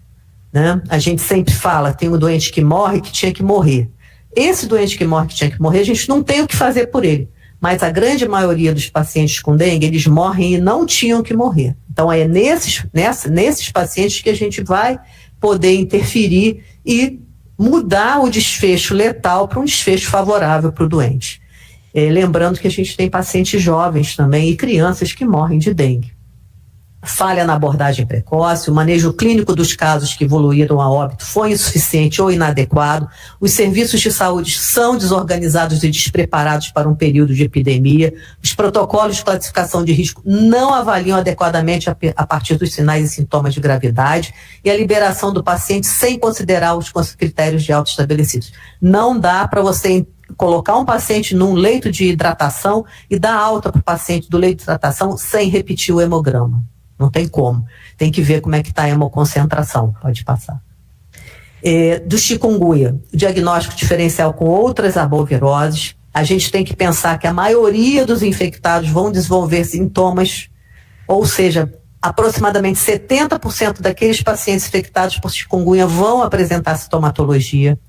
Né? A gente sempre fala, tem um doente que morre que tinha que morrer. Esse doente que morre que tinha que morrer, a gente não tem o que fazer por ele. Mas a grande maioria dos pacientes com dengue, eles morrem e não tinham que morrer. Então, é nesses pacientes que a gente vai poder interferir e mudar o desfecho letal para um desfecho favorável para o doente. Lembrando que a gente tem pacientes jovens também e crianças que morrem de dengue. Falha na abordagem precoce, o manejo clínico dos casos que evoluíram a óbito foi insuficiente ou inadequado, os serviços de saúde são desorganizados e despreparados para um período de epidemia, os protocolos de classificação de risco não avaliam adequadamente a partir dos sinais e sintomas de gravidade e a liberação do paciente sem considerar os critérios de alta estabelecidos. Não dá para você colocar um paciente num leito de hidratação e dar alta para o paciente do leito de hidratação sem repetir o hemograma. Não tem como. Tem que ver como é que está a hemoconcentração. Pode passar. Do chikungunya, o diagnóstico diferencial com outras arboviroses, a gente tem que pensar que a maioria dos infectados vão desenvolver sintomas, ou seja, aproximadamente 70% daqueles pacientes infectados por chikungunya vão apresentar sintomatologia.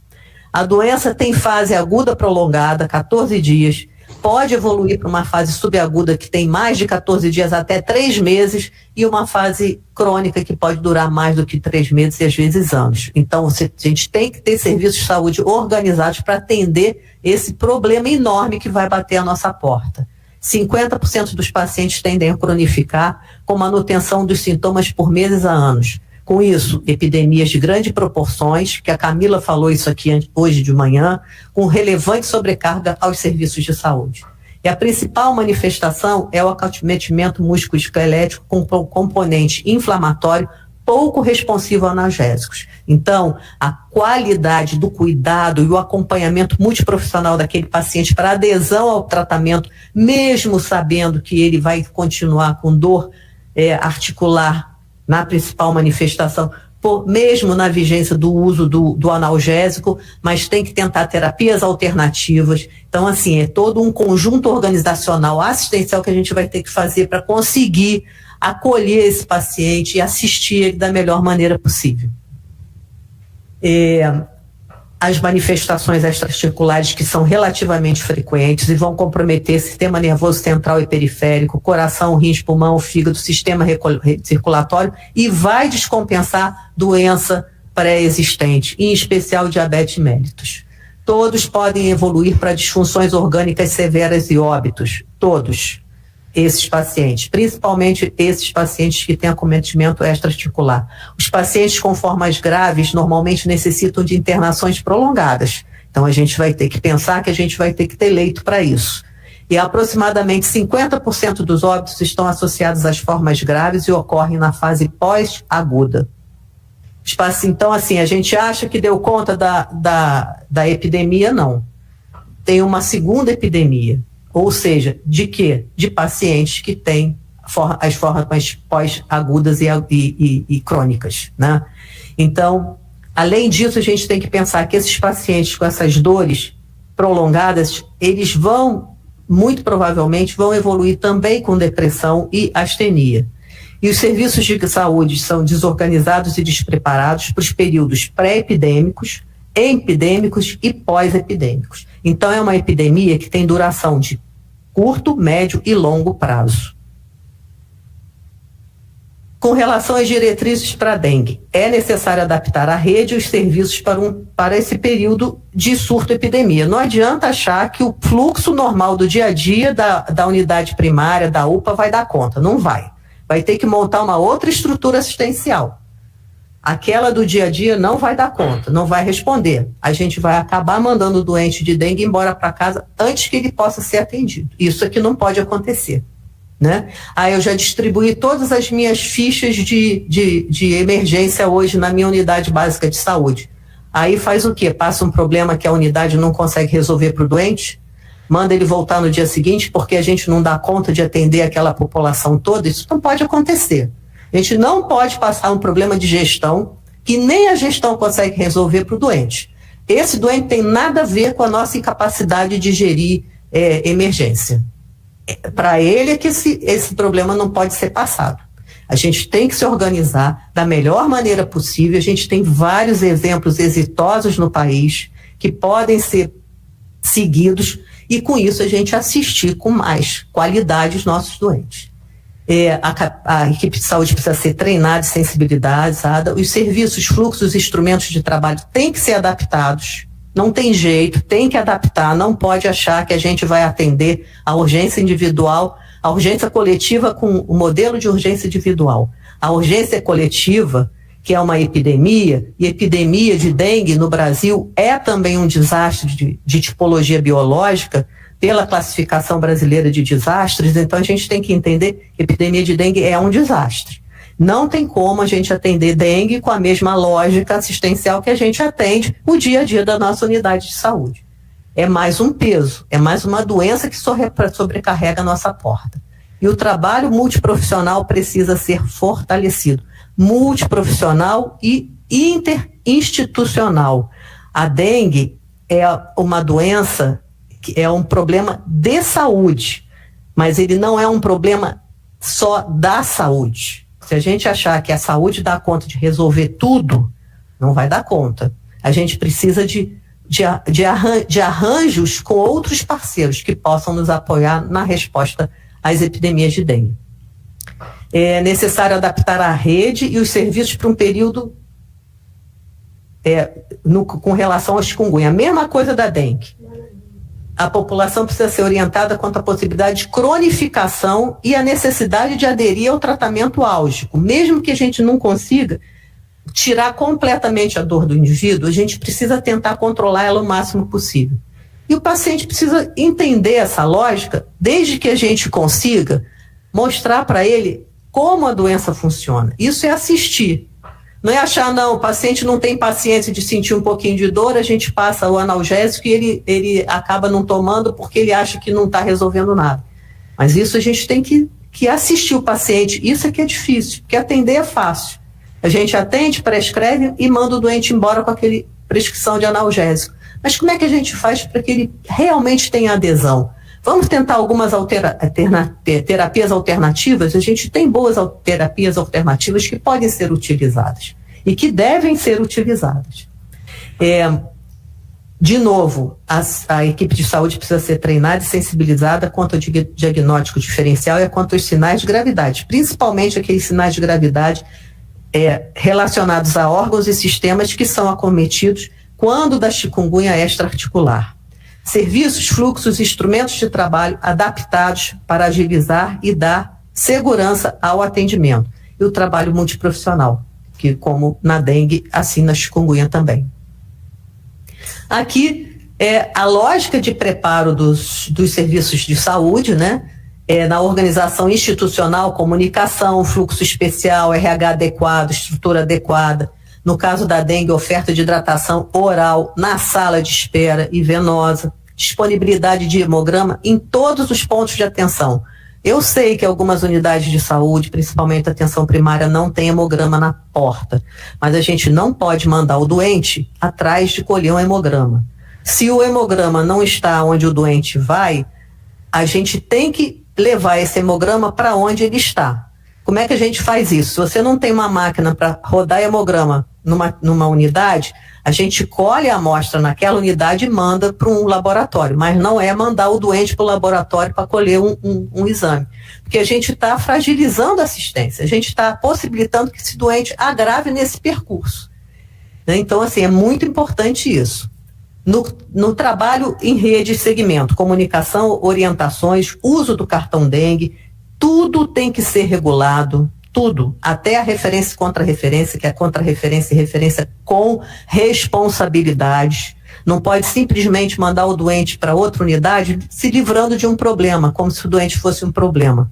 A doença tem fase aguda prolongada, 14 dias, pode evoluir para uma fase subaguda que tem mais de 14 dias até 3 meses e uma fase crônica que pode durar mais do que 3 meses e às vezes anos. Então, a gente tem que ter serviços de saúde organizados para atender esse problema enorme que vai bater a nossa porta. 50% dos pacientes tendem a cronificar com manutenção dos sintomas por meses a anos. Com isso, epidemias de grandes proporções, que a Camila falou isso aqui hoje de manhã, com relevante sobrecarga aos serviços de saúde. E a principal manifestação é o acometimento musculoesquelético com componente inflamatório pouco responsivo a analgésicos. Então, a qualidade do cuidado e o acompanhamento multiprofissional daquele paciente para adesão ao tratamento, mesmo sabendo que ele vai continuar com dor articular na principal manifestação, mesmo na vigência do uso do analgésico, mas tem que tentar terapias alternativas. Então, assim, é todo um conjunto organizacional assistencial que a gente vai ter que fazer para conseguir acolher esse paciente e assistir ele da melhor maneira possível. As manifestações extraarticulares que são relativamente frequentes e vão comprometer sistema nervoso central e periférico, coração, rins, pulmão, fígado, sistema circulatório e vai descompensar doença pré-existente, em especial diabetes mellitus. Todos podem evoluir para disfunções orgânicas severas e óbitos, todos esses pacientes, principalmente esses pacientes que têm acometimento extraarticular. Os pacientes com formas graves normalmente necessitam de internações prolongadas. Então, a gente vai ter que pensar que a gente vai ter que ter leito para isso. E aproximadamente 50% dos óbitos estão associados às formas graves e ocorrem na fase pós-aguda. Então, assim, a gente acha que deu conta da epidemia, não. Tem uma segunda epidemia. Ou seja, de quê? De pacientes que têm as formas pós-agudas e crônicas, né? Então, além disso, a gente tem que pensar que esses pacientes com essas dores prolongadas, eles muito provavelmente, vão evoluir também com depressão e astenia. E os serviços de saúde são desorganizados e despreparados para os períodos pré-epidêmicos, epidêmicos e pós-epidêmicos. Então, é uma epidemia que tem duração de curto, médio e longo prazo. Com relação às diretrizes para a dengue, é necessário adaptar a rede e os serviços para esse período de surto-epidemia. Não adianta achar que o fluxo normal do dia a dia da unidade primária, da UPA, vai dar conta. Não vai. Vai ter que montar uma outra estrutura assistencial. Aquela do dia a dia não vai dar conta, não vai responder. A gente vai acabar mandando o doente de dengue embora para casa antes que ele possa ser atendido. Isso aqui não pode acontecer. né? Eu já distribuí todas as minhas fichas de emergência hoje na minha unidade básica de saúde. Aí faz o quê? Passa um problema que a unidade não consegue resolver para o doente, manda ele voltar no dia seguinte porque a gente não dá conta de atender aquela população toda. Isso não pode acontecer. A gente não pode passar um problema de gestão que nem a gestão consegue resolver para o doente. Esse doente tem nada a ver com a nossa incapacidade de gerir emergência. Para ele é que esse problema não pode ser passado. A gente tem que se organizar da melhor maneira possível. A gente tem vários exemplos exitosos no país que podem ser seguidos e com isso a gente assistir com mais qualidade os nossos doentes. A equipe de saúde precisa ser treinada, sensibilizada, os serviços, fluxos, instrumentos de trabalho têm que ser adaptados. Não tem jeito, tem que adaptar, não pode achar que a gente vai atender a urgência individual, a urgência coletiva com o modelo de urgência individual. A urgência coletiva, que é uma epidemia, e epidemia de dengue no Brasil é também um desastre de tipologia biológica, pela classificação brasileira de desastres, então a gente tem que entender que a epidemia de dengue é um desastre. Não tem como a gente atender dengue com a mesma lógica assistencial que a gente atende o dia a dia da nossa unidade de saúde. É mais um peso, é mais uma doença que sobrecarrega a nossa porta. E o trabalho multiprofissional precisa ser fortalecido. Multiprofissional e interinstitucional. A dengue é uma doença que é um problema de saúde, mas ele não é um problema só da saúde. Se a gente achar que a saúde dá conta de resolver tudo, não vai dar conta. A gente precisa de arranjos com outros parceiros que possam nos apoiar na resposta às epidemias de dengue. É necessário adaptar a rede e os serviços para um período com relação ao chikungunya. A mesma coisa da dengue. A população precisa ser orientada quanto à possibilidade de cronificação e a necessidade de aderir ao tratamento álgico. Mesmo que a gente não consiga tirar completamente a dor do indivíduo, a gente precisa tentar controlar ela o máximo possível. E o paciente precisa entender essa lógica, desde que a gente consiga mostrar para ele como a doença funciona. Isso é assistir. Não é achar, não, o paciente não tem paciência de sentir um pouquinho de dor, a gente passa o analgésico e ele acaba não tomando porque ele acha que não está resolvendo nada. Mas isso a gente tem que assistir o paciente. Isso é que é difícil, porque atender é fácil. A gente atende, prescreve e manda o doente embora com aquele prescrição de analgésico. Mas como é que a gente faz para que ele realmente tenha adesão? Vamos tentar algumas terapias alternativas. A gente tem boas terapias alternativas que podem ser utilizadas e que devem ser utilizadas. De novo, a equipe de saúde precisa ser treinada e sensibilizada quanto ao diagnóstico diferencial e quanto aos sinais de gravidade, principalmente aqueles sinais de gravidade relacionados a órgãos e sistemas que são acometidos quando da chikungunya extra-articular. Serviços, fluxos, instrumentos de trabalho adaptados para agilizar e dar segurança ao atendimento. E o trabalho multiprofissional, que como na dengue, assim na chikungunya também. Aqui é a lógica de preparo dos serviços de saúde, né? Na organização institucional, comunicação, fluxo especial, RH adequado, estrutura adequada. No caso da dengue, oferta de hidratação oral na sala de espera e venosa, disponibilidade de hemograma em todos os pontos de atenção. Eu sei que algumas unidades de saúde, principalmente a atenção primária, não tem hemograma na porta, mas a gente não pode mandar o doente atrás de colher um hemograma. Se o hemograma não está onde o doente vai, a gente tem que levar esse hemograma para onde ele está. Como é que a gente faz isso? Se você não tem uma máquina para rodar hemograma numa unidade, a gente colhe a amostra naquela unidade e manda para um laboratório, mas não é mandar o doente para o laboratório para colher um exame, porque a gente está fragilizando a assistência, a gente está possibilitando que esse doente agrave nesse percurso. Então, assim, é muito importante isso. No trabalho em rede e segmento, comunicação, orientações, uso do cartão dengue, tudo tem que ser regulado, tudo, até a referência e contra-referência, que é contra-referência e referência com responsabilidade. Não pode simplesmente mandar o doente para outra unidade se livrando de um problema, como se o doente fosse um problema.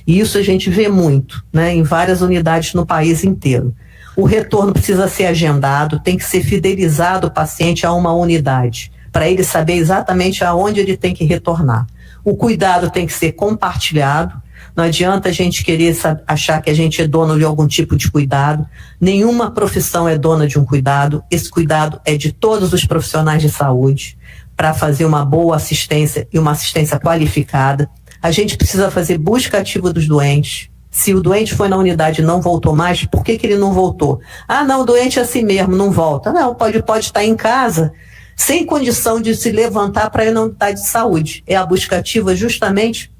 E isso a gente vê muito, né, em várias unidades no país inteiro. O retorno precisa ser agendado, tem que ser fidelizado o paciente a uma unidade, para ele saber exatamente aonde ele tem que retornar. O cuidado tem que ser compartilhado, não adianta a gente querer achar que a gente é dono de algum tipo de cuidado, nenhuma profissão é dona de um cuidado, esse cuidado é de todos os profissionais de saúde, para fazer uma boa assistência e uma assistência qualificada. A gente precisa fazer busca ativa dos doentes. Se o doente foi na unidade e não voltou mais, por que ele não voltou? Ah, não, o doente é assim mesmo, não volta. Não, pode estar em casa, sem condição de se levantar para ir na unidade de saúde. A busca ativa justamente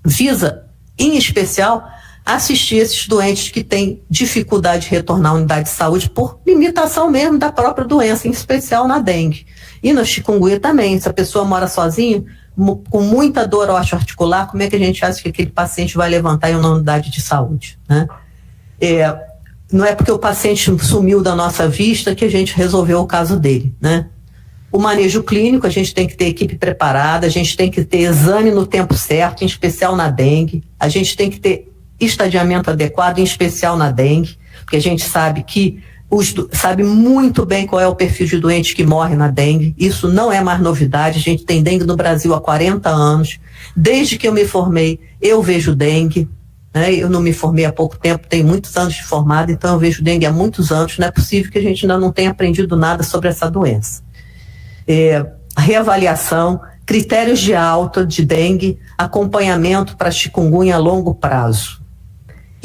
visa, em especial, assistir esses doentes que têm dificuldade de retornar à unidade de saúde por limitação mesmo da própria doença, em especial na dengue. E na chikungunya também, se a pessoa mora sozinha, com muita dor osteoarticular, como é que a gente acha que aquele paciente vai levantar em uma unidade de saúde, né? Não é porque o paciente sumiu da nossa vista que a gente resolveu o caso dele, né? O manejo clínico, a gente tem que ter equipe preparada, a gente tem que ter exame no tempo certo, em especial na dengue, a gente tem que ter estadiamento adequado, em especial na dengue, porque a gente sabe sabe muito bem qual é o perfil de doente que morre na dengue. Isso não é mais novidade, a gente tem dengue no Brasil há 40 anos. Desde que eu me formei, eu vejo dengue, né? Eu não me formei há pouco tempo, tenho muitos anos de formada, então eu vejo dengue há muitos anos. Não é possível que a gente ainda não tenha aprendido nada sobre essa doença. Reavaliação, critérios de alta de dengue, acompanhamento para chikungunya a longo prazo.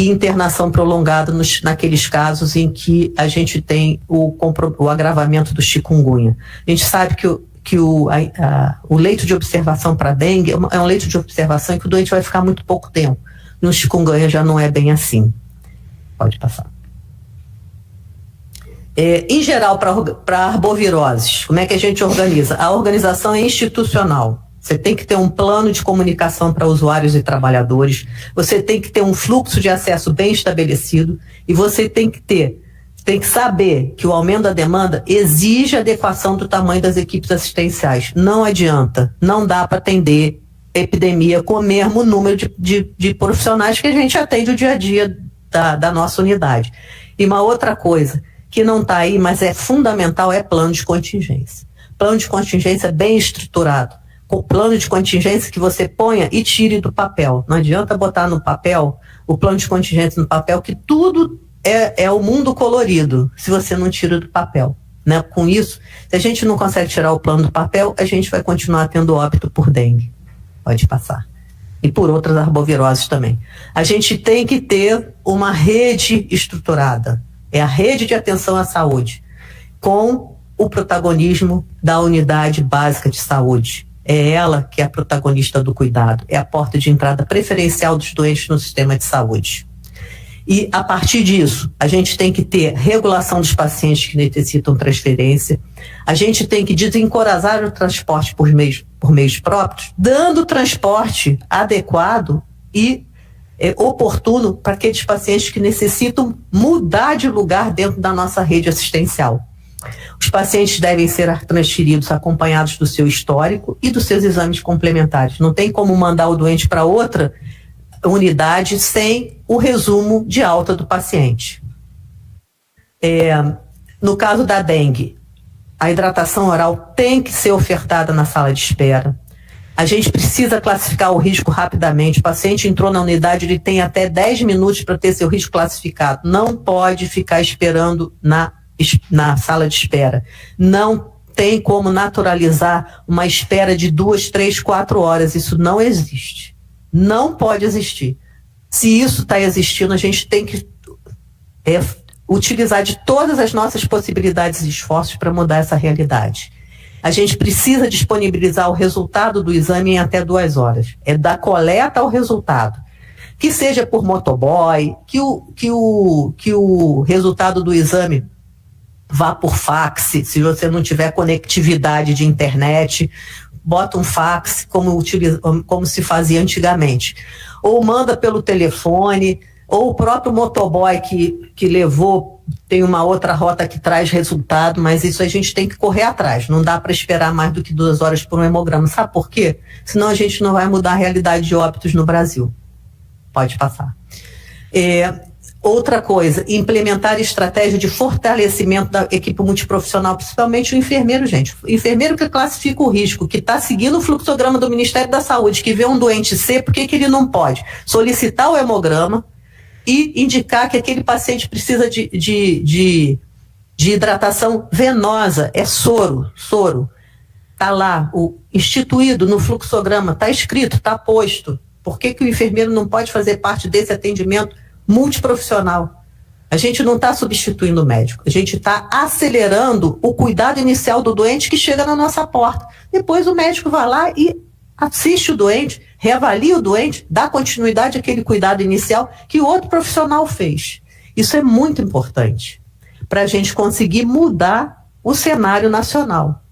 E internação prolongada naqueles casos em que a gente tem o agravamento do chikungunya. A gente sabe que o leito de observação para dengue é um leito de observação em que o doente vai ficar muito pouco tempo. No chikungunya já não é bem assim. Pode passar. Em geral, para arboviroses, como é que a gente organiza? A organização é institucional. Você tem que ter um plano de comunicação para usuários e trabalhadores, você tem que ter um fluxo de acesso bem estabelecido e você tem que saber que o aumento da demanda exige adequação do tamanho das equipes assistenciais. Não adianta, não dá para atender epidemia com o mesmo número de profissionais que a gente atende o dia a dia da nossa unidade. E uma outra coisa que não está aí, mas é fundamental, é plano de contingência. Plano de contingência bem estruturado. Com plano de contingência que você ponha e tire do papel. Não adianta botar no papel, o plano de contingência no papel, que tudo é o mundo colorido, se você não tira do papel, né? Com isso, se a gente não consegue tirar o plano do papel, a gente vai continuar tendo óbito por dengue. Pode passar. E por outras arboviroses também. A gente tem que ter uma rede estruturada. É a rede de atenção à saúde, com o protagonismo da unidade básica de saúde. É ela que é a protagonista do cuidado, é a porta de entrada preferencial dos doentes no sistema de saúde. E, a partir disso, a gente tem que ter regulação dos pacientes que necessitam transferência, a gente tem que desencorajar o transporte por meios próprios, dando transporte adequado e oportuno para aqueles pacientes que necessitam mudar de lugar dentro da nossa rede assistencial. Os pacientes devem ser transferidos acompanhados do seu histórico e dos seus exames complementares. Não tem como mandar o doente para outra unidade sem o resumo de alta do paciente. No caso da dengue, a hidratação oral tem que ser ofertada na sala de espera. A gente precisa classificar o risco rapidamente. O paciente entrou na unidade, ele tem até 10 minutos para ter seu risco classificado. Não pode ficar esperando na sala de espera. Não tem como naturalizar uma espera de 2, 3, 4 horas. Isso não existe. Não pode existir. Se isso está existindo, a gente tem que utilizar de todas as nossas possibilidades e esforços para mudar essa realidade. A gente precisa disponibilizar o resultado do exame em até 2 horas. É da coleta ao resultado. Que seja por motoboy, que o resultado do exame vá por fax, se você não tiver conectividade de internet, bota um fax como se fazia antigamente. Ou manda pelo telefone, ou o próprio motoboy que levou, tem uma outra rota que traz resultado, mas isso a gente tem que correr atrás. Não dá para esperar mais do que 2 horas por um hemograma. Sabe por quê? Senão a gente não vai mudar a realidade de óbitos no Brasil. Pode passar. Outra coisa, implementar estratégia de fortalecimento da equipe multiprofissional, principalmente o enfermeiro, gente. O enfermeiro que classifica o risco, que está seguindo o fluxograma do Ministério da Saúde, que vê um doente C, por que ele não pode solicitar o hemograma e indicar que aquele paciente precisa de hidratação venosa, é soro. Está lá, instituído no fluxograma, está escrito, está posto. Por que o enfermeiro não pode fazer parte desse atendimento multiprofissional? A gente não está substituindo o médico, a gente está acelerando o cuidado inicial do doente que chega na nossa porta. Depois o médico vai lá e assiste o doente, reavalia o doente, dá continuidade àquele cuidado inicial que o outro profissional fez. Isso é muito importante para a gente conseguir mudar o cenário nacional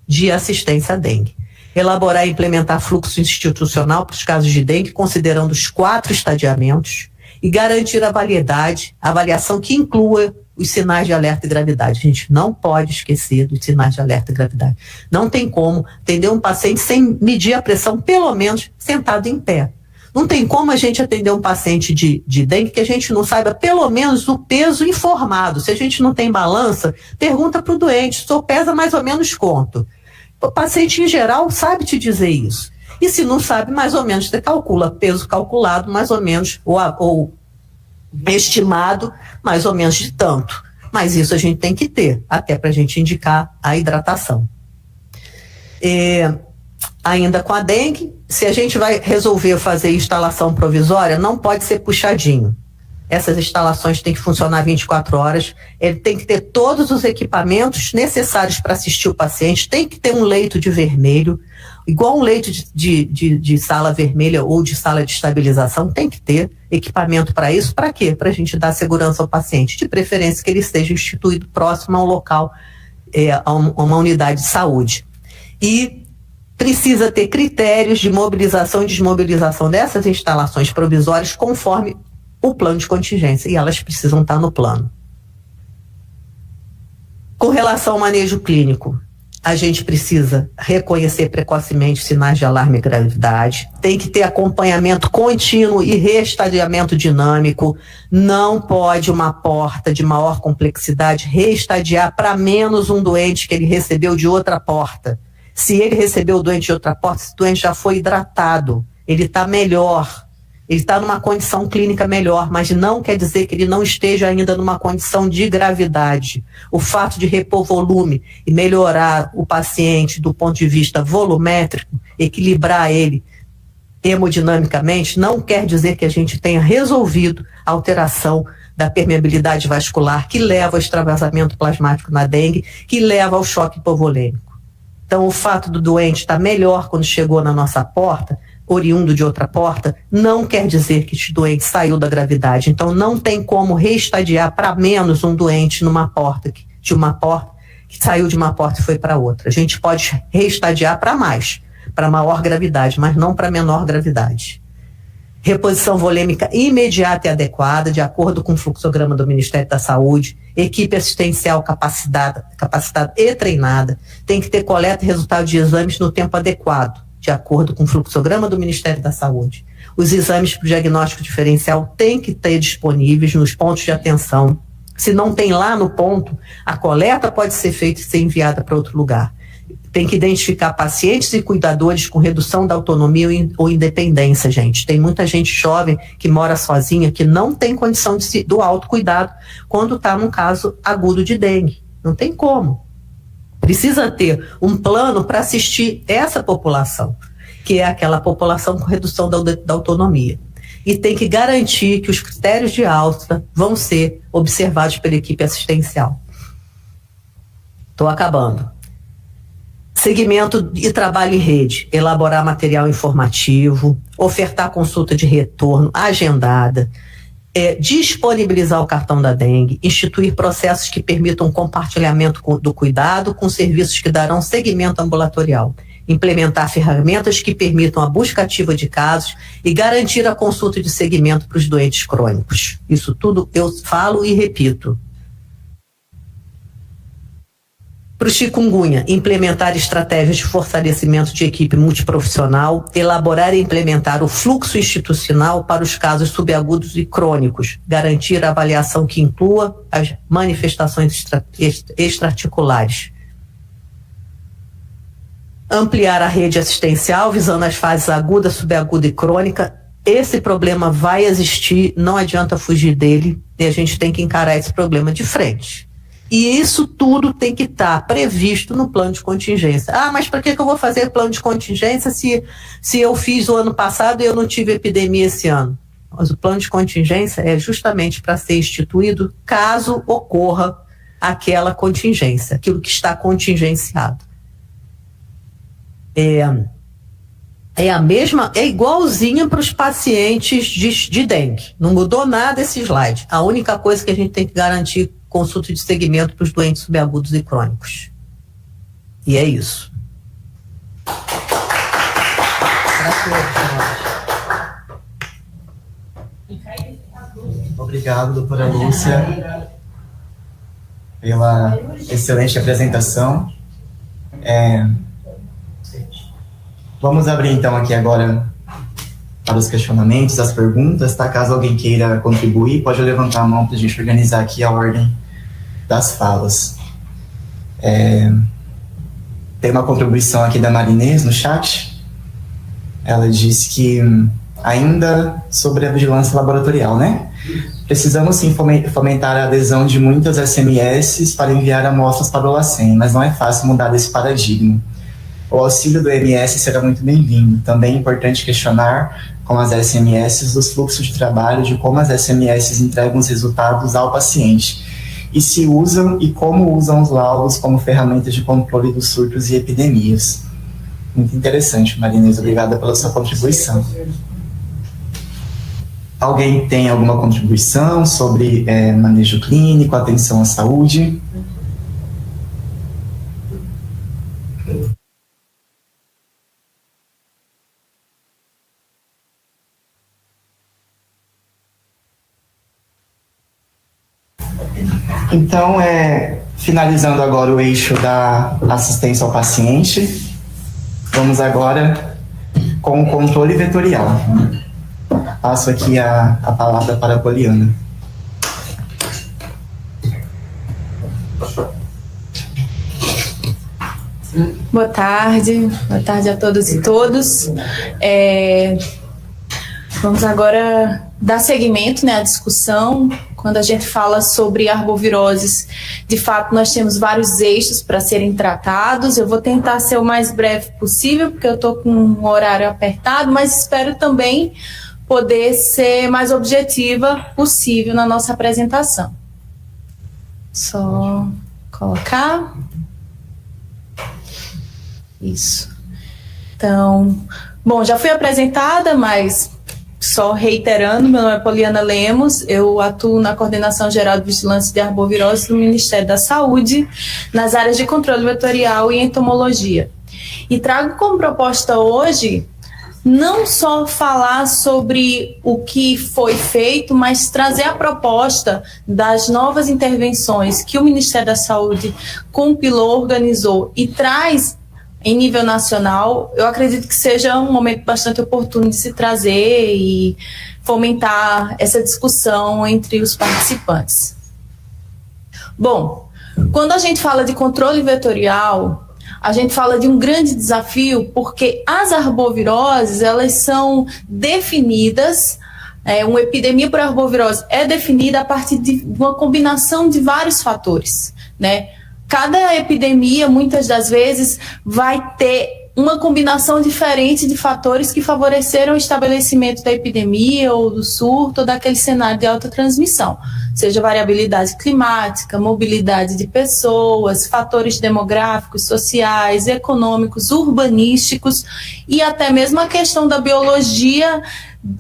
de assistência à dengue. Elaborar e implementar fluxo institucional para os casos de dengue, considerando os 4 estadiamentos, e garantir a avaliação que inclua os sinais de alerta e gravidade. A gente não pode esquecer dos sinais de alerta e gravidade. Não tem como atender um paciente sem medir a pressão, pelo menos sentado em pé. Não tem como a gente atender um paciente de dengue que a gente não saiba pelo menos o peso informado. Se a gente não tem balança, pergunta para o doente, o senhor pesa mais ou menos quanto? O paciente em geral sabe te dizer isso. E se não sabe, mais ou menos, você calcula peso calculado, mais ou menos, ou estimado, mais ou menos de tanto. Mas isso a gente tem que ter, até para a gente indicar a hidratação. Ainda com a dengue, se a gente vai resolver fazer instalação provisória, não pode ser puxadinho. Essas instalações têm que funcionar 24 horas, ele tem que ter todos os equipamentos necessários para assistir o paciente, tem que ter um leito de vermelho, igual um leito de sala vermelha ou de sala de estabilização, tem que ter equipamento para isso. Para quê? Para a gente dar segurança ao paciente, de preferência que ele esteja instituído próximo a um local, a uma unidade de saúde. E precisa ter critérios de mobilização e desmobilização dessas instalações provisórias conforme o plano de contingência, e elas precisam estar no plano. Com relação ao manejo clínico, a gente precisa reconhecer precocemente sinais de alarme e gravidade, tem que ter acompanhamento contínuo e reestadiamento dinâmico, não pode uma porta de maior complexidade reestadiar para menos um doente que ele recebeu de outra porta. Se ele recebeu o doente de outra porta, esse doente já foi hidratado, ele está melhor, ele está numa condição clínica melhor, mas não quer dizer que ele não esteja ainda numa condição de gravidade. O fato de repor volume e melhorar o paciente do ponto de vista volumétrico, equilibrar ele hemodinamicamente, não quer dizer que a gente tenha resolvido a alteração da permeabilidade vascular que leva ao extravasamento plasmático na dengue, que leva ao choque hipovolêmico. Então, o fato do doente estar melhor quando chegou na nossa porta, oriundo de outra porta, não quer dizer que este doente saiu da gravidade. Então, não tem como reestadiar para menos um doente numa porta, de uma porta que saiu de uma porta e foi para outra. A gente pode reestadiar para mais, para maior gravidade, mas não para menor gravidade. Reposição volêmica imediata e adequada, de acordo com o fluxograma do Ministério da Saúde, equipe assistencial capacitada e treinada, tem que ter coleta e resultado de exames no tempo adequado, de acordo com o fluxograma do Ministério da Saúde. Os exames para o diagnóstico diferencial têm que ter disponíveis nos pontos de atenção. Se não tem lá no ponto, a coleta pode ser feita e ser enviada para outro lugar. Tem que identificar pacientes e cuidadores com redução da autonomia ou independência, gente. Tem muita gente jovem que mora sozinha, que não tem condição do autocuidado quando está num caso agudo de dengue. Não tem como. Precisa ter um plano para assistir essa população, que é aquela população com redução da autonomia. E tem que garantir que os critérios de alta vão ser observados pela equipe assistencial. Estou acabando. Segmento e trabalho em rede, elaborar material informativo, ofertar consulta de retorno agendada, disponibilizar o cartão da dengue, instituir processos que permitam compartilhamento do cuidado com serviços que darão seguimento ambulatorial, implementar ferramentas que permitam a busca ativa de casos e garantir a consulta de seguimento para os doentes crônicos. Isso tudo eu falo e repito. Para o chikungunya, implementar estratégias de fortalecimento de equipe multiprofissional, elaborar e implementar o fluxo institucional para os casos subagudos e crônicos, garantir a avaliação que inclua as manifestações extraarticulares. Ampliar a rede assistencial, visando as fases aguda, subaguda e crônica. Esse problema vai existir, não adianta fugir dele, e a gente tem que encarar esse problema de frente. E isso tudo tem que estar previsto no plano de contingência. Ah, mas para que eu vou fazer plano de contingência se eu fiz o ano passado e eu não tive epidemia esse ano? Mas o plano de contingência é justamente para ser instituído caso ocorra aquela contingência, aquilo que está contingenciado. É igualzinha para os pacientes de dengue. Não mudou nada esse slide. A única coisa que a gente tem que garantir consulta de segmento para os doentes subagudos e crônicos. E é isso. Obrigado, doutora Lúcia, pela excelente apresentação. Vamos abrir então aqui agora para os questionamentos, as perguntas, tá? Caso alguém queira contribuir, pode levantar a mão para a gente organizar aqui a ordem das falas. Tem uma contribuição aqui da Marinês no chat. Ela disse que ainda sobre a vigilância laboratorial, né? Precisamos sim fomentar a adesão de muitas SMS para enviar amostras para o LACEN, mas não é fácil mudar esse paradigma. O auxílio do MS será muito bem-vindo. Também é importante questionar com as SMS os fluxos de trabalho, de como as SMS entregam os resultados ao paciente. E se usam e como usam os laudos como ferramentas de controle dos surtos e epidemias. Muito interessante, Marinês. Obrigada pela sua contribuição. Alguém tem alguma contribuição sobre manejo clínico, atenção à saúde? Então, finalizando agora o eixo da assistência ao paciente, vamos agora com o controle vetorial. Passo aqui a palavra para a Poliana. Boa tarde a todas e todos. Vamos agora dar seguimento, né, à discussão. Quando a gente fala sobre arboviroses, de fato nós temos vários eixos para serem tratados. Eu vou tentar ser o mais breve possível, porque eu estou com um horário apertado, mas espero também poder ser mais objetiva possível na nossa apresentação. Só colocar. Isso. Então, bom, já fui apresentada, mas só reiterando, meu nome é Poliana Lemos, eu atuo na Coordenação Geral de Vigilância de Arbovirose do Ministério da Saúde, nas áreas de controle vetorial e entomologia. E trago como proposta hoje não só falar sobre o que foi feito, mas trazer a proposta das novas intervenções que o Ministério da Saúde compilou, organizou e traz em nível nacional. Eu acredito que seja um momento bastante oportuno de se trazer e fomentar essa discussão entre os participantes. Bom, quando a gente fala de controle vetorial, a gente fala de um grande desafio, porque as arboviroses, elas são definidas, uma epidemia por arbovirose é definida a partir de uma combinação de vários fatores, né? Cada epidemia, muitas das vezes, vai ter uma combinação diferente de fatores que favoreceram o estabelecimento da epidemia ou do surto ou daquele cenário de alta transmissão, seja variabilidade climática, mobilidade de pessoas, fatores demográficos, sociais, econômicos, urbanísticos e até mesmo a questão da biologia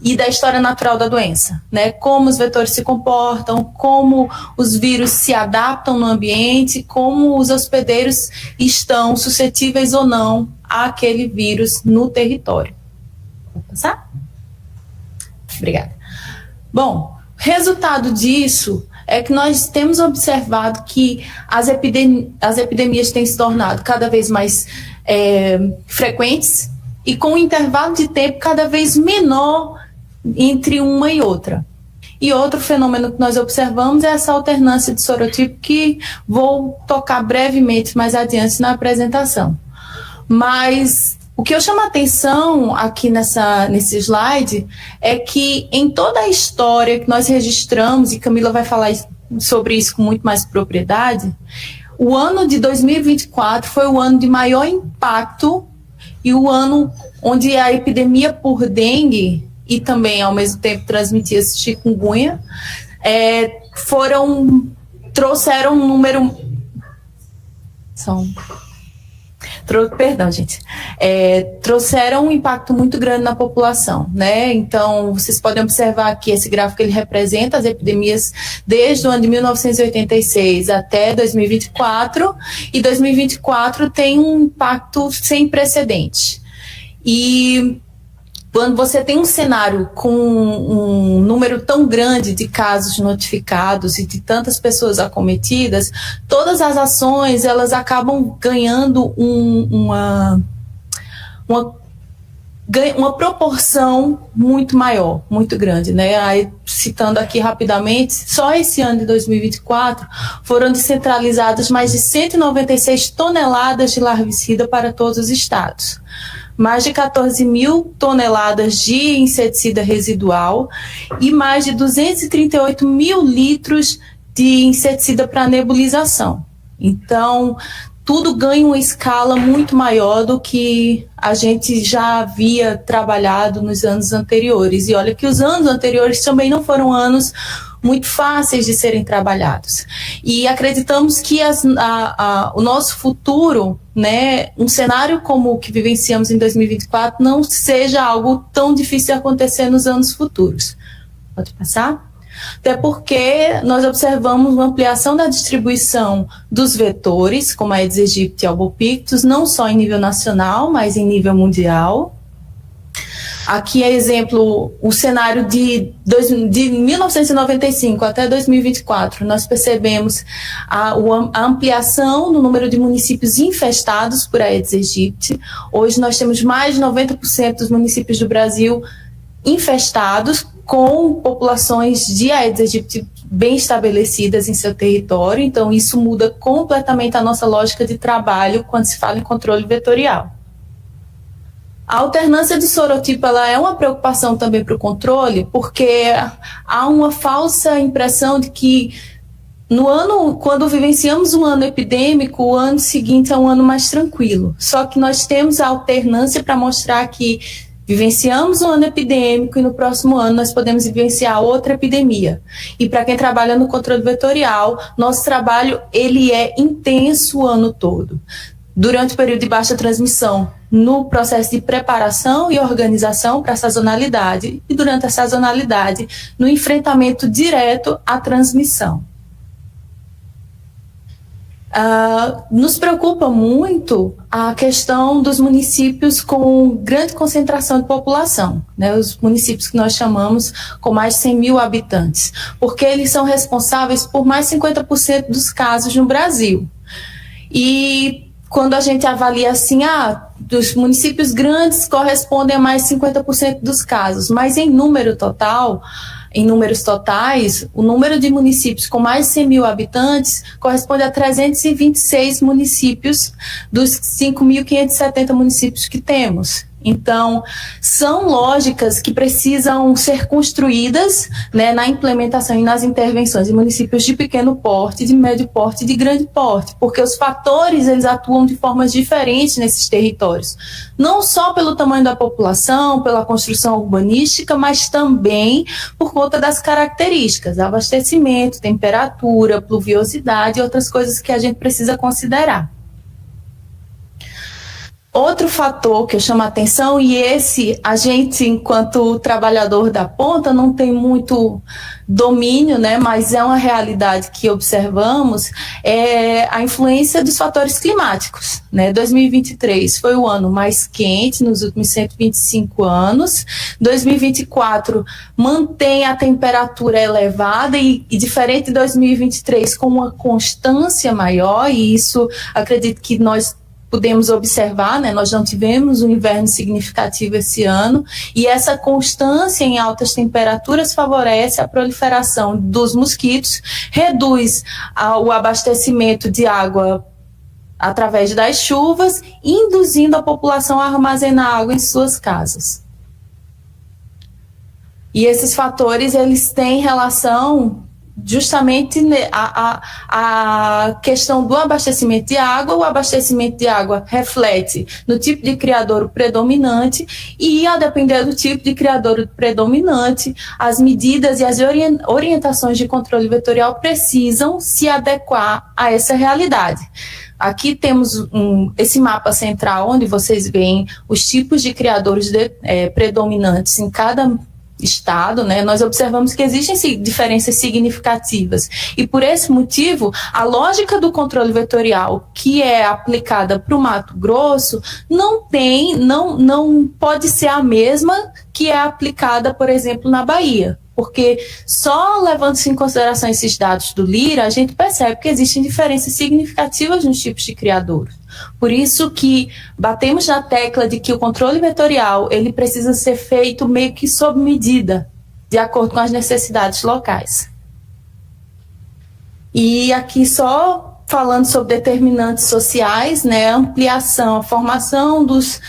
e da história natural da doença, né? Como os vetores se comportam, como os vírus se adaptam no ambiente, como os hospedeiros estão suscetíveis ou não àquele vírus no território. Vou passar? Obrigada. Bom, resultado disso é que nós temos observado que as epidemias têm se tornado cada vez mais frequentes e com um intervalo de tempo cada vez menor entre uma e outra. E outro fenômeno que nós observamos é essa alternância de sorotipo, que vou tocar brevemente mais adiante na apresentação. Mas o que eu chamo a atenção aqui nesse slide é que em toda a história que nós registramos, e Camila vai falar sobre isso com muito mais propriedade, o ano de 2024 foi o ano de maior impacto e o ano onde a epidemia por dengue e também, ao mesmo tempo, transmitia chikungunya, trouxeram um número... Perdão, gente. Trouxeram um impacto muito grande na população, né? Então, vocês podem observar aqui, esse gráfico ele representa as epidemias desde o ano de 1986 até 2024, e 2024 tem um impacto sem precedente. E quando você tem um cenário com um número tão grande de casos notificados e de tantas pessoas acometidas, todas as ações elas acabam ganhando uma proporção muito maior, muito grande, né? Aí, citando aqui rapidamente, só esse ano de 2024 foram descentralizadas mais de 196 toneladas de larvicida para todos os estados. Mais de 14 mil toneladas de inseticida residual e mais de 238 mil litros de inseticida para nebulização. Então, tudo ganha uma escala muito maior do que a gente já havia trabalhado nos anos anteriores. E olha que os anos anteriores também não foram anos muito fáceis de serem trabalhados. E acreditamos que o nosso futuro, né, um cenário como o que vivenciamos em 2024, não seja algo tão difícil de acontecer nos anos futuros. Pode passar? Até porque nós observamos uma ampliação da distribuição dos vetores, como a Aedes aegypti e albopictus, não só em nível nacional, mas em nível mundial. Aqui é exemplo, o cenário de 1995 até 2024, nós percebemos a ampliação no número de municípios infestados por Aedes aegypti. Hoje nós temos mais de 90% dos municípios do Brasil infestados, com populações de Aedes aegypti bem estabelecidas em seu território. Então isso muda completamente a nossa lógica de trabalho quando se fala em controle vetorial. A alternância de sorotipo ela é uma preocupação também para o controle, porque há uma falsa impressão de que quando vivenciamos um ano epidêmico, o ano seguinte é um ano mais tranquilo. Só que nós temos a alternância para mostrar que vivenciamos um ano epidêmico e no próximo ano nós podemos vivenciar outra epidemia. E para quem trabalha no controle vetorial, nosso trabalho ele é intenso o ano todo. Durante o período de baixa transmissão, no processo de preparação e organização para a sazonalidade, e durante a sazonalidade, no enfrentamento direto à transmissão. Nos preocupa muito a questão dos municípios com grande concentração de população, né? Os municípios que nós chamamos com mais de 100 mil habitantes, porque eles são responsáveis por mais de 50% dos casos no Brasil. E quando a gente avalia assim, dos municípios grandes correspondem a mais de 50% dos casos, mas em números totais, o número de municípios com mais de 100 mil habitantes corresponde a 326 municípios dos 5.570 municípios que temos. Então, são lógicas que precisam ser construídas, né, na implementação e nas intervenções em municípios de pequeno porte, de médio porte e de grande porte, porque os fatores eles atuam de formas diferentes nesses territórios, não só pelo tamanho da população, pela construção urbanística, mas também por conta das características, abastecimento, temperatura, pluviosidade e outras coisas que a gente precisa considerar. Outro fator que eu chamo a atenção, e esse a gente, enquanto trabalhador da ponta, não tem muito domínio, né, mas é uma realidade que observamos, é a influência dos fatores climáticos, né? 2023 foi o ano mais quente nos últimos 125 anos, 2024 mantém a temperatura elevada e diferente de 2023 com uma constância maior, e isso acredito que nós podemos observar, né, nós não tivemos um inverno significativo esse ano, e essa constância em altas temperaturas favorece a proliferação dos mosquitos, reduz o abastecimento de água através das chuvas, induzindo a população a armazenar água em suas casas. E esses fatores, eles têm relação justamente a questão do abastecimento de água. O abastecimento de água reflete no tipo de criadouro predominante, e a depender do tipo de criadouro predominante, as medidas e as orientações de controle vetorial precisam se adequar a essa realidade. Aqui temos esse mapa central, onde vocês veem os tipos de criadouros predominantes em cada estado, né? Nós observamos que existem diferenças significativas, e por esse motivo a lógica do controle vetorial que é aplicada para o Mato Grosso não pode ser a mesma que é aplicada, por exemplo, na Bahia, porque só levando-se em consideração esses dados do LIRA, a gente percebe que existem diferenças significativas nos tipos de criadouros. Por isso que batemos na tecla de que o controle vetorial ele precisa ser feito meio que sob medida, de acordo com as necessidades locais. E aqui só falando sobre determinantes sociais, né, ampliação, a formação dos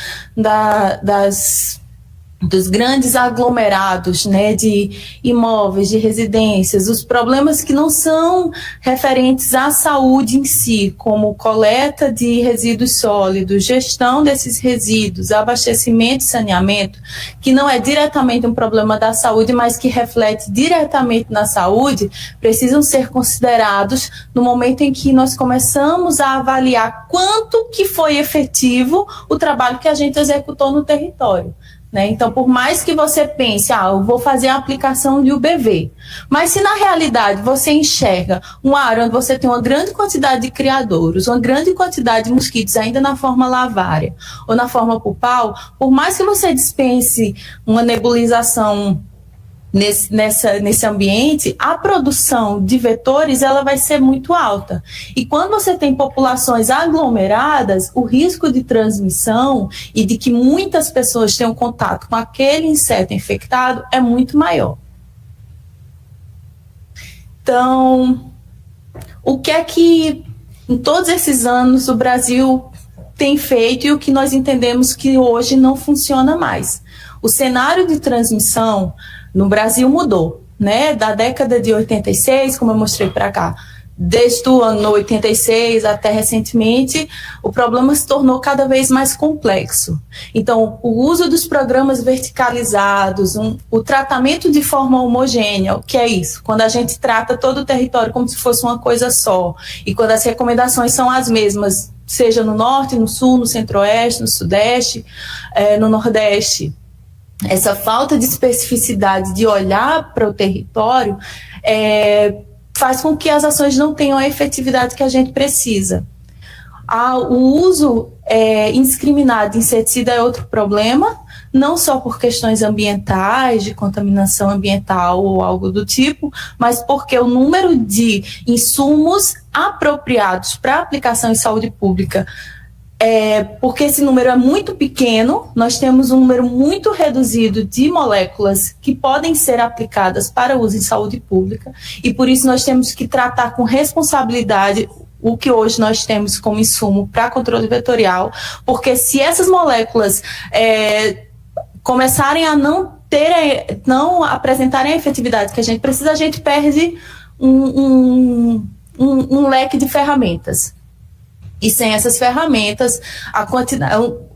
grandes aglomerados, né, de imóveis, de residências, os problemas que não são referentes à saúde em si, como coleta de resíduos sólidos, gestão desses resíduos, abastecimento e saneamento, que não é diretamente um problema da saúde, mas que reflete diretamente na saúde, precisam ser considerados no momento em que nós começamos a avaliar quanto que foi efetivo o trabalho que a gente executou no território. Então, por mais que você pense, eu vou fazer a aplicação de UBV, mas se na realidade você enxerga uma área onde você tem uma grande quantidade de criadouros, uma grande quantidade de mosquitos ainda na forma lavária ou na forma pulpal, por mais que você dispense uma nebulização nesse ambiente, a produção de vetores ela vai ser muito alta. E quando você tem populações aglomeradas, o risco de transmissão e de que muitas pessoas tenham contato com aquele inseto infectado é muito maior. Então, o que é que em todos esses anos o Brasil tem feito e o que nós entendemos que hoje não funciona mais? O cenário de transmissão no Brasil mudou, né? Da década de 86, como eu mostrei para cá, desde o ano 86 até recentemente, o problema se tornou cada vez mais complexo. Então, o uso dos programas verticalizados, o tratamento de forma homogênea, o que é isso? Quando a gente trata todo o território como se fosse uma coisa só, e quando as recomendações são as mesmas, seja no norte, no sul, no centro-oeste, no sudeste, no nordeste. Essa falta de especificidade de olhar para o território faz com que as ações não tenham a efetividade que a gente precisa. O uso indiscriminado de inseticida é outro problema, não só por questões ambientais, de contaminação ambiental ou algo do tipo, mas porque o número de insumos apropriados para aplicação em saúde pública porque esse número é muito pequeno, nós temos um número muito reduzido de moléculas que podem ser aplicadas para uso em saúde pública, e por isso nós temos que tratar com responsabilidade o que hoje nós temos como insumo para controle vetorial, porque se essas moléculas começarem a não apresentarem a efetividade que a gente precisa, a gente perde um leque de ferramentas. E sem essas ferramentas,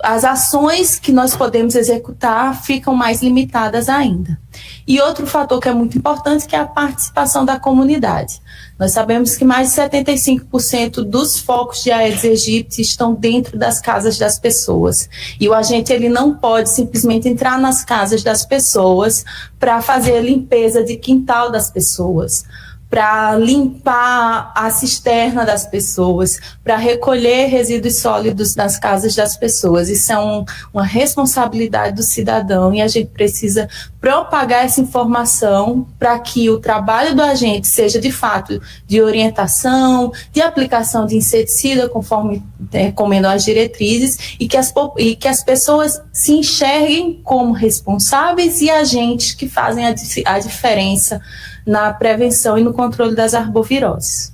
as ações que nós podemos executar ficam mais limitadas ainda. E outro fator que é muito importante, que é a participação da comunidade. Nós sabemos que mais de 75% dos focos de Aedes aegypti estão dentro das casas das pessoas. E o agente ele não pode simplesmente entrar nas casas das pessoas para fazer a limpeza de quintal das pessoas, para limpar a cisterna das pessoas, para recolher resíduos sólidos nas casas das pessoas. Isso é uma responsabilidade do cidadão e a gente precisa propagar essa informação para que o trabalho do agente seja, de fato, de orientação, de aplicação de inseticida, conforme recomendam as diretrizes, e que as pessoas se enxerguem como responsáveis e agentes que fazem a diferença na prevenção e no controle das arboviroses.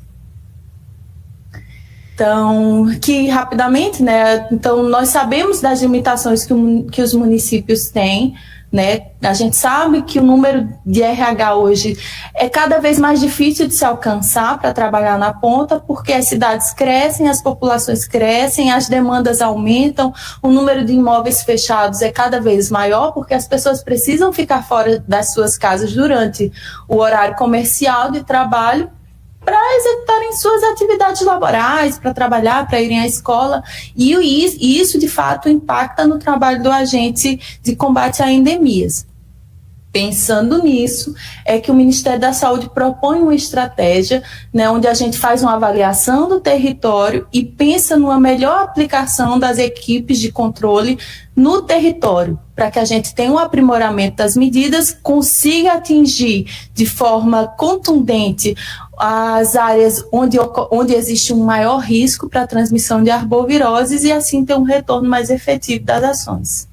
Então, aqui rapidamente, né? Então, nós sabemos das limitações que os municípios têm, né? A gente sabe que o número de RH hoje é cada vez mais difícil de se alcançar para trabalhar na ponta, porque as cidades crescem, as populações crescem, as demandas aumentam, o número de imóveis fechados é cada vez maior, porque as pessoas precisam ficar fora das suas casas durante o horário comercial de trabalho para executarem suas atividades laborais, para trabalhar, para irem à escola, e isso, de fato, impacta no trabalho do agente de combate a endemias. Pensando nisso, é que o Ministério da Saúde propõe uma estratégia, né, onde a gente faz uma avaliação do território e pensa numa melhor aplicação das equipes de controle no território, para que a gente tenha um aprimoramento das medidas, consiga atingir de forma contundente as áreas onde existe um maior risco para a transmissão de arboviroses e assim ter um retorno mais efetivo das ações.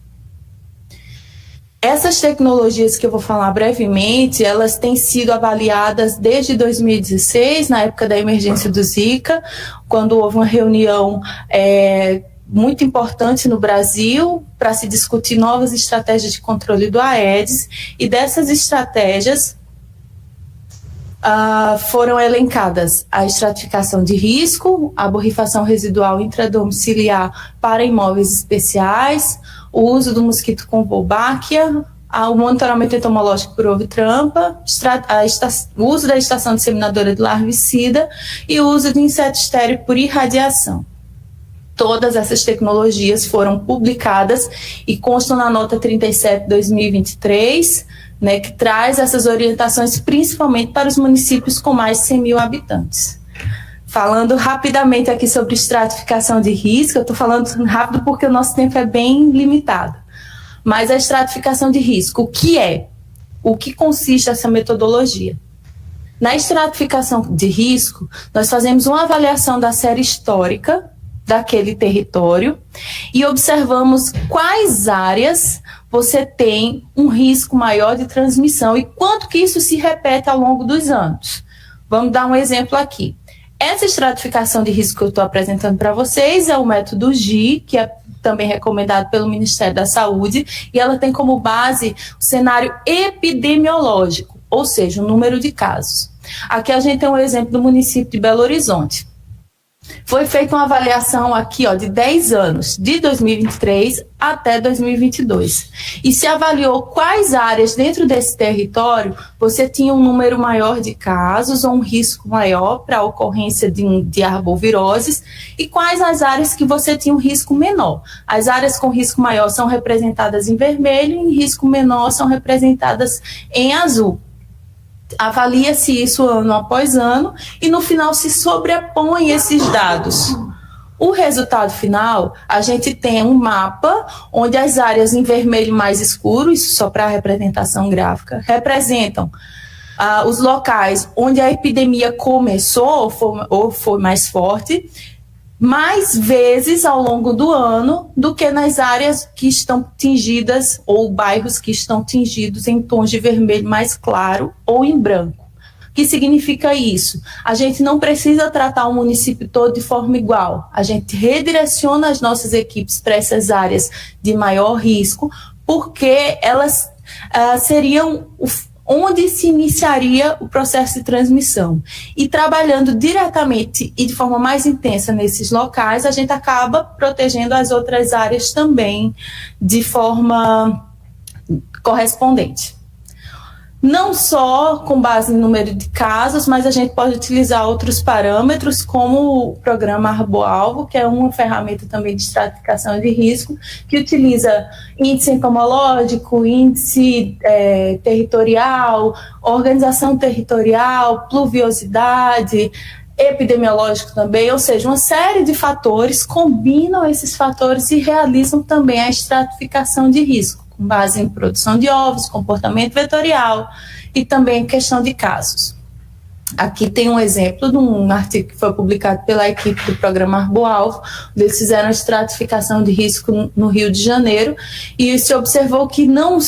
Essas tecnologias que eu vou falar brevemente, elas têm sido avaliadas desde 2016, na época da emergência do Zika, quando houve uma reunião muito importante no Brasil para se discutir novas estratégias de controle do Aedes, e dessas estratégias foram elencadas a estratificação de risco, a borrifação residual intradomiciliar para imóveis especiais, o uso do mosquito com Wolbachia, o monitoramento entomológico por ovo-trampa, o uso da estação disseminadora de larvicida e o uso de inseto estéril por irradiação. Todas essas tecnologias foram publicadas e constam na nota 37/2023, né, que traz essas orientações principalmente para os municípios com mais de 100 mil habitantes. Falando rapidamente aqui sobre estratificação de risco, eu estou falando rápido porque o nosso tempo é bem limitado. Mas a estratificação de risco, o que é? O que consiste essa metodologia? Na estratificação de risco, nós fazemos uma avaliação da série histórica daquele território e observamos quais áreas você tem um risco maior de transmissão e quanto que isso se repete ao longo dos anos. Vamos dar um exemplo aqui. Essa estratificação de risco que eu estou apresentando para vocês é o método GI, que é também recomendado pelo Ministério da Saúde, e ela tem como base o cenário epidemiológico, ou seja, o número de casos. Aqui a gente tem um exemplo do município de Belo Horizonte. Foi feita uma avaliação aqui de 10 anos, de 2023 até 2022. E se avaliou quais áreas dentro desse território você tinha um número maior de casos ou um risco maior para a ocorrência de arboviroses e quais as áreas que você tinha um risco menor. As áreas com risco maior são representadas em vermelho e em risco menor são representadas em azul. Avalia-se isso ano após ano e no final se sobrepõem esses dados. O resultado final, a gente tem um mapa onde as áreas em vermelho mais escuro, isso só para a representação gráfica, representam os locais onde a epidemia começou ou foi mais forte, mais vezes ao longo do ano do que nas áreas que estão tingidas ou bairros que estão tingidos em tons de vermelho mais claro ou em branco. O que significa isso? A gente não precisa tratar o município todo de forma igual. A gente redireciona as nossas equipes para essas áreas de maior risco, porque elas seriam onde se iniciaria o processo de transmissão. E trabalhando diretamente e de forma mais intensa nesses locais, a gente acaba protegendo as outras áreas também de forma correspondente. Não só com base no número de casos, mas a gente pode utilizar outros parâmetros, como o programa Arboalvo, que é uma ferramenta também de estratificação de risco, que utiliza índice entomológico, índice territorial, organização territorial, pluviosidade, epidemiológico também, ou seja, uma série de fatores combinam esses fatores e realizam também a estratificação de risco, com base em produção de ovos, comportamento vetorial e também questão de casos. Aqui tem um exemplo de um artigo que foi publicado pela equipe do programa Arboalvo, onde eles fizeram a estratificação de risco no Rio de Janeiro, e se observou que não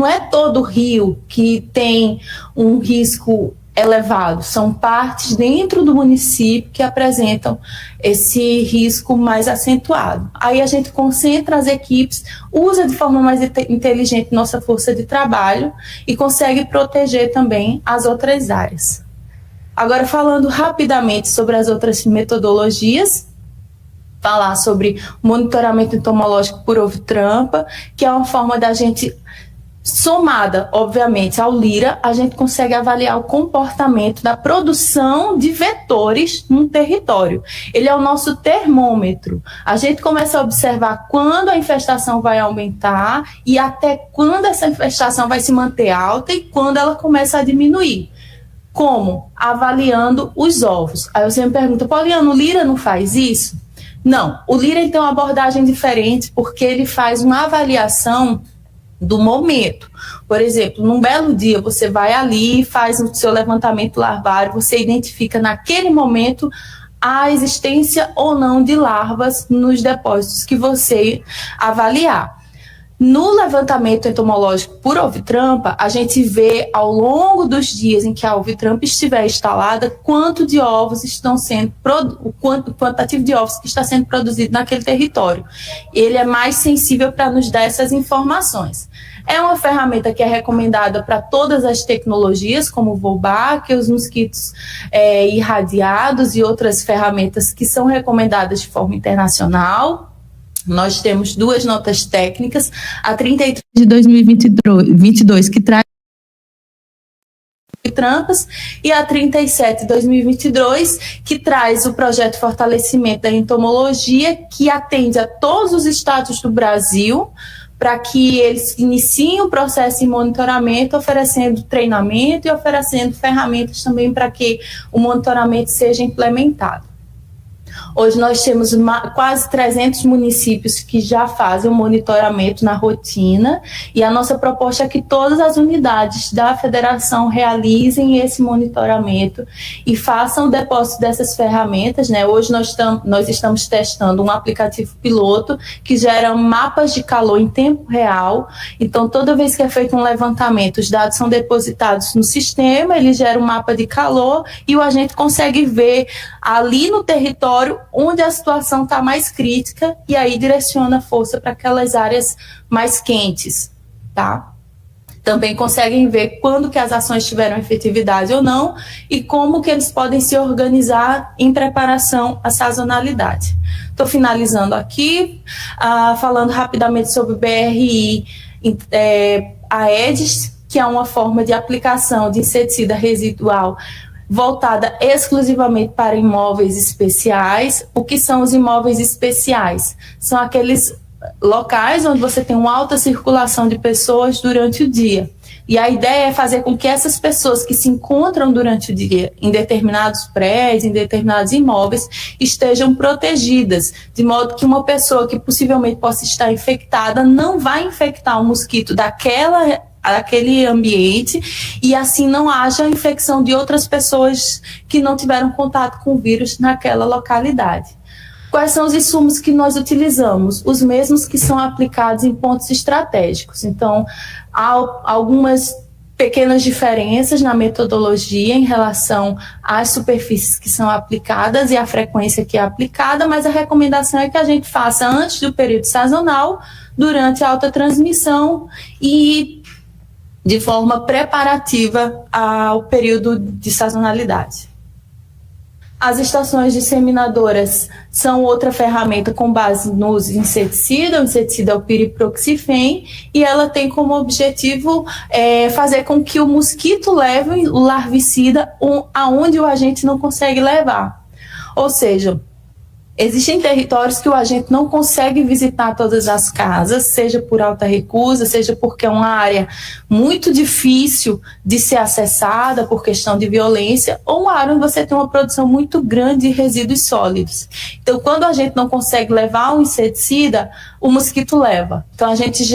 é todo o rio que tem um risco elevado, são partes dentro do município que apresentam esse risco mais acentuado. Aí a gente concentra as equipes, usa de forma mais inteligente nossa força de trabalho e consegue proteger também as outras áreas. Agora, falando rapidamente sobre as outras metodologias, falar sobre monitoramento entomológico por ovitrampa, que é uma forma da gente, somada, obviamente, ao LIRA, a gente consegue avaliar o comportamento da produção de vetores num território. Ele é o nosso termômetro. A gente começa a observar quando a infestação vai aumentar e até quando essa infestação vai se manter alta e quando ela começa a diminuir. Como? Avaliando os ovos. Aí você me pergunta, Poliana, o LIRA não faz isso? Não, o LIRA tem uma abordagem diferente porque ele faz uma avaliação do momento. Por exemplo, num belo dia você vai ali, faz o seu levantamento larvário, você identifica naquele momento a existência ou não de larvas nos depósitos que você avaliar. No levantamento entomológico por ovitrampa, a gente vê ao longo dos dias em que a ovitrampa estiver instalada, quanto de ovos estão sendo o quantitativo de ovos que está sendo produzido naquele território. Ele é mais sensível para nos dar essas informações. É uma ferramenta que é recomendada para todas as tecnologias, como o Wolbachia, os mosquitos irradiados e outras ferramentas que são recomendadas de forma internacional. Nós temos 2 notas técnicas, a 33 de 2022, que traz trampas, e a 37 de 2022, que traz o projeto de fortalecimento da entomologia, que atende a todos os estados do Brasil, para que eles iniciem o processo de monitoramento, oferecendo treinamento e oferecendo ferramentas também para que o monitoramento seja implementado. Hoje nós temos quase 300 municípios que já fazem o monitoramento na rotina, e a nossa proposta é que todas as unidades da federação realizem esse monitoramento e façam o depósito dessas ferramentas, né? Hoje nós estamos testando um aplicativo piloto que gera mapas de calor em tempo real. Então, toda vez que é feito um levantamento, os dados são depositados no sistema, ele gera um mapa de calor e o agente consegue ver ali no território onde a situação está mais crítica, e aí direciona a força para aquelas áreas mais quentes, tá? Também conseguem ver quando que as ações tiveram efetividade ou não e como que eles podem se organizar em preparação à sazonalidade. Estou finalizando aqui, falando rapidamente sobre o BRI Aedes, que é uma forma de aplicação de inseticida residual voltada exclusivamente para imóveis especiais. O que são os imóveis especiais? São aqueles locais onde você tem uma alta circulação de pessoas durante o dia. E a ideia é fazer com que essas pessoas que se encontram durante o dia em determinados prédios, em determinados imóveis, estejam protegidas, de modo que uma pessoa que possivelmente possa estar infectada não vai infectar um mosquito daquele ambiente, e assim não haja infecção de outras pessoas que não tiveram contato com o vírus naquela localidade. Quais são os insumos que nós utilizamos? Os mesmos que são aplicados em pontos estratégicos. Então, há algumas pequenas diferenças na metodologia em relação às superfícies que são aplicadas e à frequência que é aplicada, mas a recomendação é que a gente faça antes do período sazonal, durante a alta transmissão e de forma preparativa ao período de sazonalidade. As estações disseminadoras são outra ferramenta com base no uso de inseticida. O inseticida é o piriproxifem e ela tem como objetivo fazer com que o mosquito leve o larvicida aonde o agente não consegue levar. Ou seja, existem territórios que o agente não consegue visitar todas as casas, seja por alta recusa, seja porque é uma área muito difícil de ser acessada por questão de violência, ou uma área onde você tem uma produção muito grande de resíduos sólidos. Então, quando a gente não consegue levar um inseticida, o mosquito leva. Então, a gente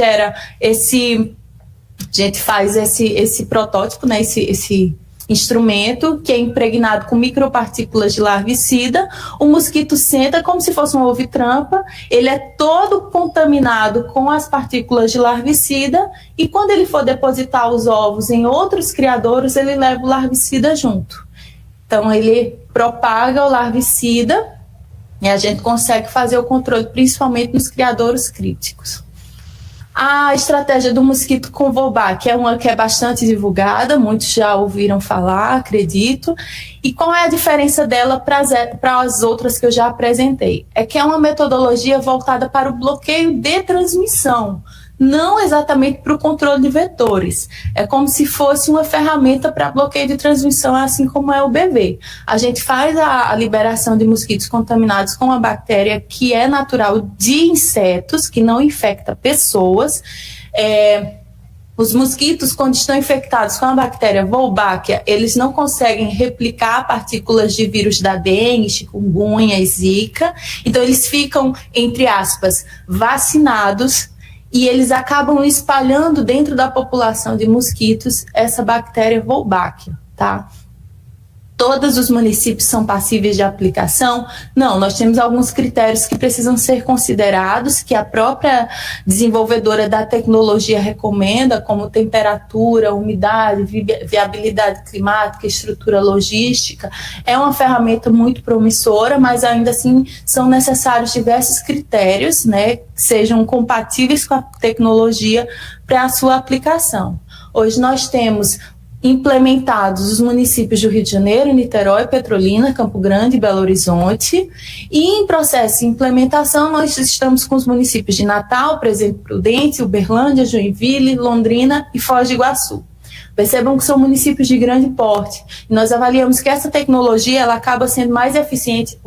faz esse protótipo, né, esse instrumento que é impregnado com micropartículas de larvicida. O mosquito senta como se fosse uma ovitrampa, ele é todo contaminado com as partículas de larvicida e quando ele for depositar os ovos em outros criadouros, ele leva o larvicida junto. Então ele propaga o larvicida e a gente consegue fazer o controle principalmente nos criadouros críticos. A estratégia do mosquito com Wolbachia é uma que é bastante divulgada, muitos já ouviram falar, acredito. E qual é a diferença dela para as outras que eu já apresentei? É que é uma metodologia voltada para o bloqueio de transmissão, não exatamente para o controle de vetores. É como se fosse uma ferramenta para bloqueio de transmissão, assim como é o BV. A gente faz a liberação de mosquitos contaminados com uma bactéria que é natural de insetos, que não infecta pessoas. Os mosquitos, quando estão infectados com a bactéria Wolbachia, eles não conseguem replicar partículas de vírus da dengue, chikungunya e zika. Então, eles ficam, entre aspas, vacinados e eles acabam espalhando dentro da população de mosquitos essa bactéria Wolbachia, tá? Todos os municípios são passíveis de aplicação? Não, nós temos alguns critérios que precisam ser considerados, que a própria desenvolvedora da tecnologia recomenda, como temperatura, umidade, viabilidade climática, estrutura logística. É uma ferramenta muito promissora, mas ainda assim são necessários diversos critérios, né, que sejam compatíveis com a tecnologia para a sua aplicação. Hoje nós temos implementados os municípios do Rio de Janeiro, Niterói, Petrolina, Campo Grande e Belo Horizonte. E em processo de implementação, nós estamos com os municípios de Natal, Presidente Prudente, Uberlândia, Joinville, Londrina e Foz do Iguaçu. Percebam que são municípios de grande porte. E nós avaliamos que essa tecnologia ela acaba sendo mais eficiente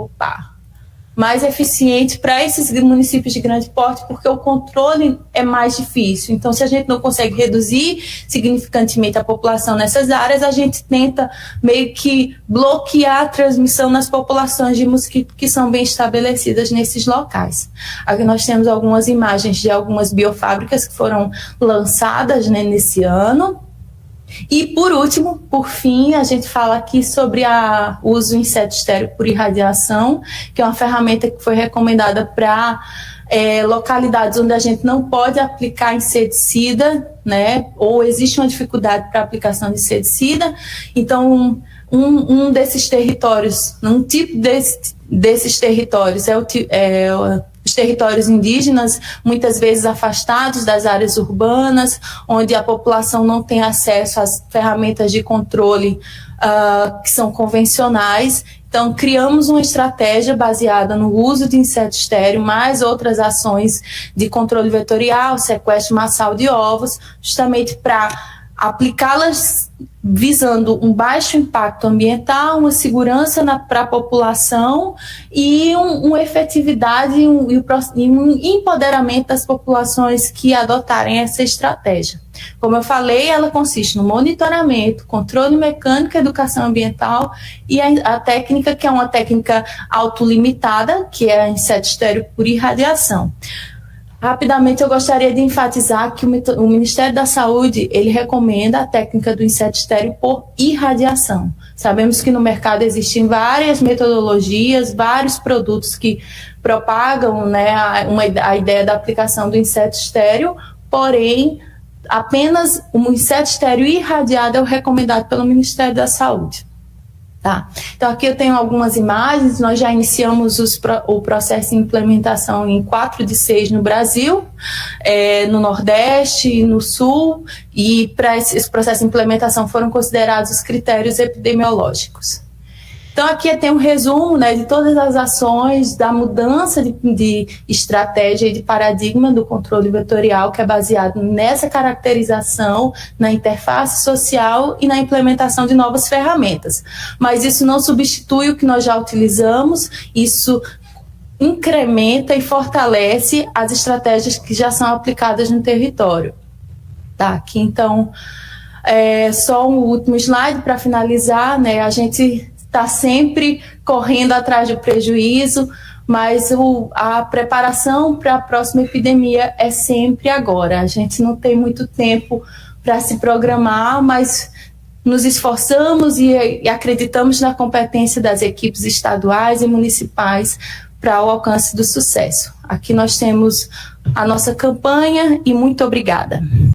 para esses municípios de grande porte, porque o controle é mais difícil. Então, se a gente não consegue reduzir significantemente a população nessas áreas, a gente tenta meio que bloquear a transmissão nas populações de mosquito que são bem estabelecidas nesses locais. Aqui nós temos algumas imagens de algumas biofábricas que foram lançadas, né, nesse ano. E, por último, por fim, a gente fala aqui sobre o uso do inseto estéreo por irradiação, que é uma ferramenta que foi recomendada para localidades onde a gente não pode aplicar inseticida, né, ou existe uma dificuldade para a aplicação de inseticida. Então, um desses territórios, um tipo desses territórios os territórios indígenas, muitas vezes afastados das áreas urbanas, onde a população não tem acesso às ferramentas de controle que são convencionais. Então, criamos uma estratégia baseada no uso de inseto estéreo, mais outras ações de controle vetorial, sequestro massal de ovos, justamente para aplicá-las visando um baixo impacto ambiental, uma segurança para a população e uma efetividade e um empoderamento das populações que adotarem essa estratégia. Como eu falei, ela consiste no monitoramento, controle mecânico, educação ambiental e a técnica, que é uma técnica autolimitada, que é a inseto estéreo por irradiação. Rapidamente, eu gostaria de enfatizar que o Ministério da Saúde, ele recomenda a técnica do inseto estéreo por irradiação. Sabemos que no mercado existem várias metodologias, vários produtos que propagam, né, a ideia da aplicação do inseto estéreo, porém, apenas o inseto estéreo irradiado é o recomendado pelo Ministério da Saúde. Tá. Então, aqui eu tenho algumas imagens. Nós já iniciamos o processo de implementação em 4 de 6 no Brasil, no Nordeste, no Sul, e para esse processo de implementação foram considerados os critérios epidemiológicos. Então, aqui tem um resumo, né, de todas as ações da mudança de estratégia e de paradigma do controle vetorial, que é baseado nessa caracterização, na interface social e na implementação de novas ferramentas. Mas isso não substitui o que nós já utilizamos, isso incrementa e fortalece as estratégias que já são aplicadas no território. Tá, aqui então, só um último slide para finalizar, né, a gente está sempre correndo atrás do prejuízo, mas a preparação para a próxima epidemia é sempre agora. A gente não tem muito tempo para se programar, mas nos esforçamos e acreditamos na competência das equipes estaduais e municipais para o alcance do sucesso. Aqui nós temos a nossa campanha e muito obrigada.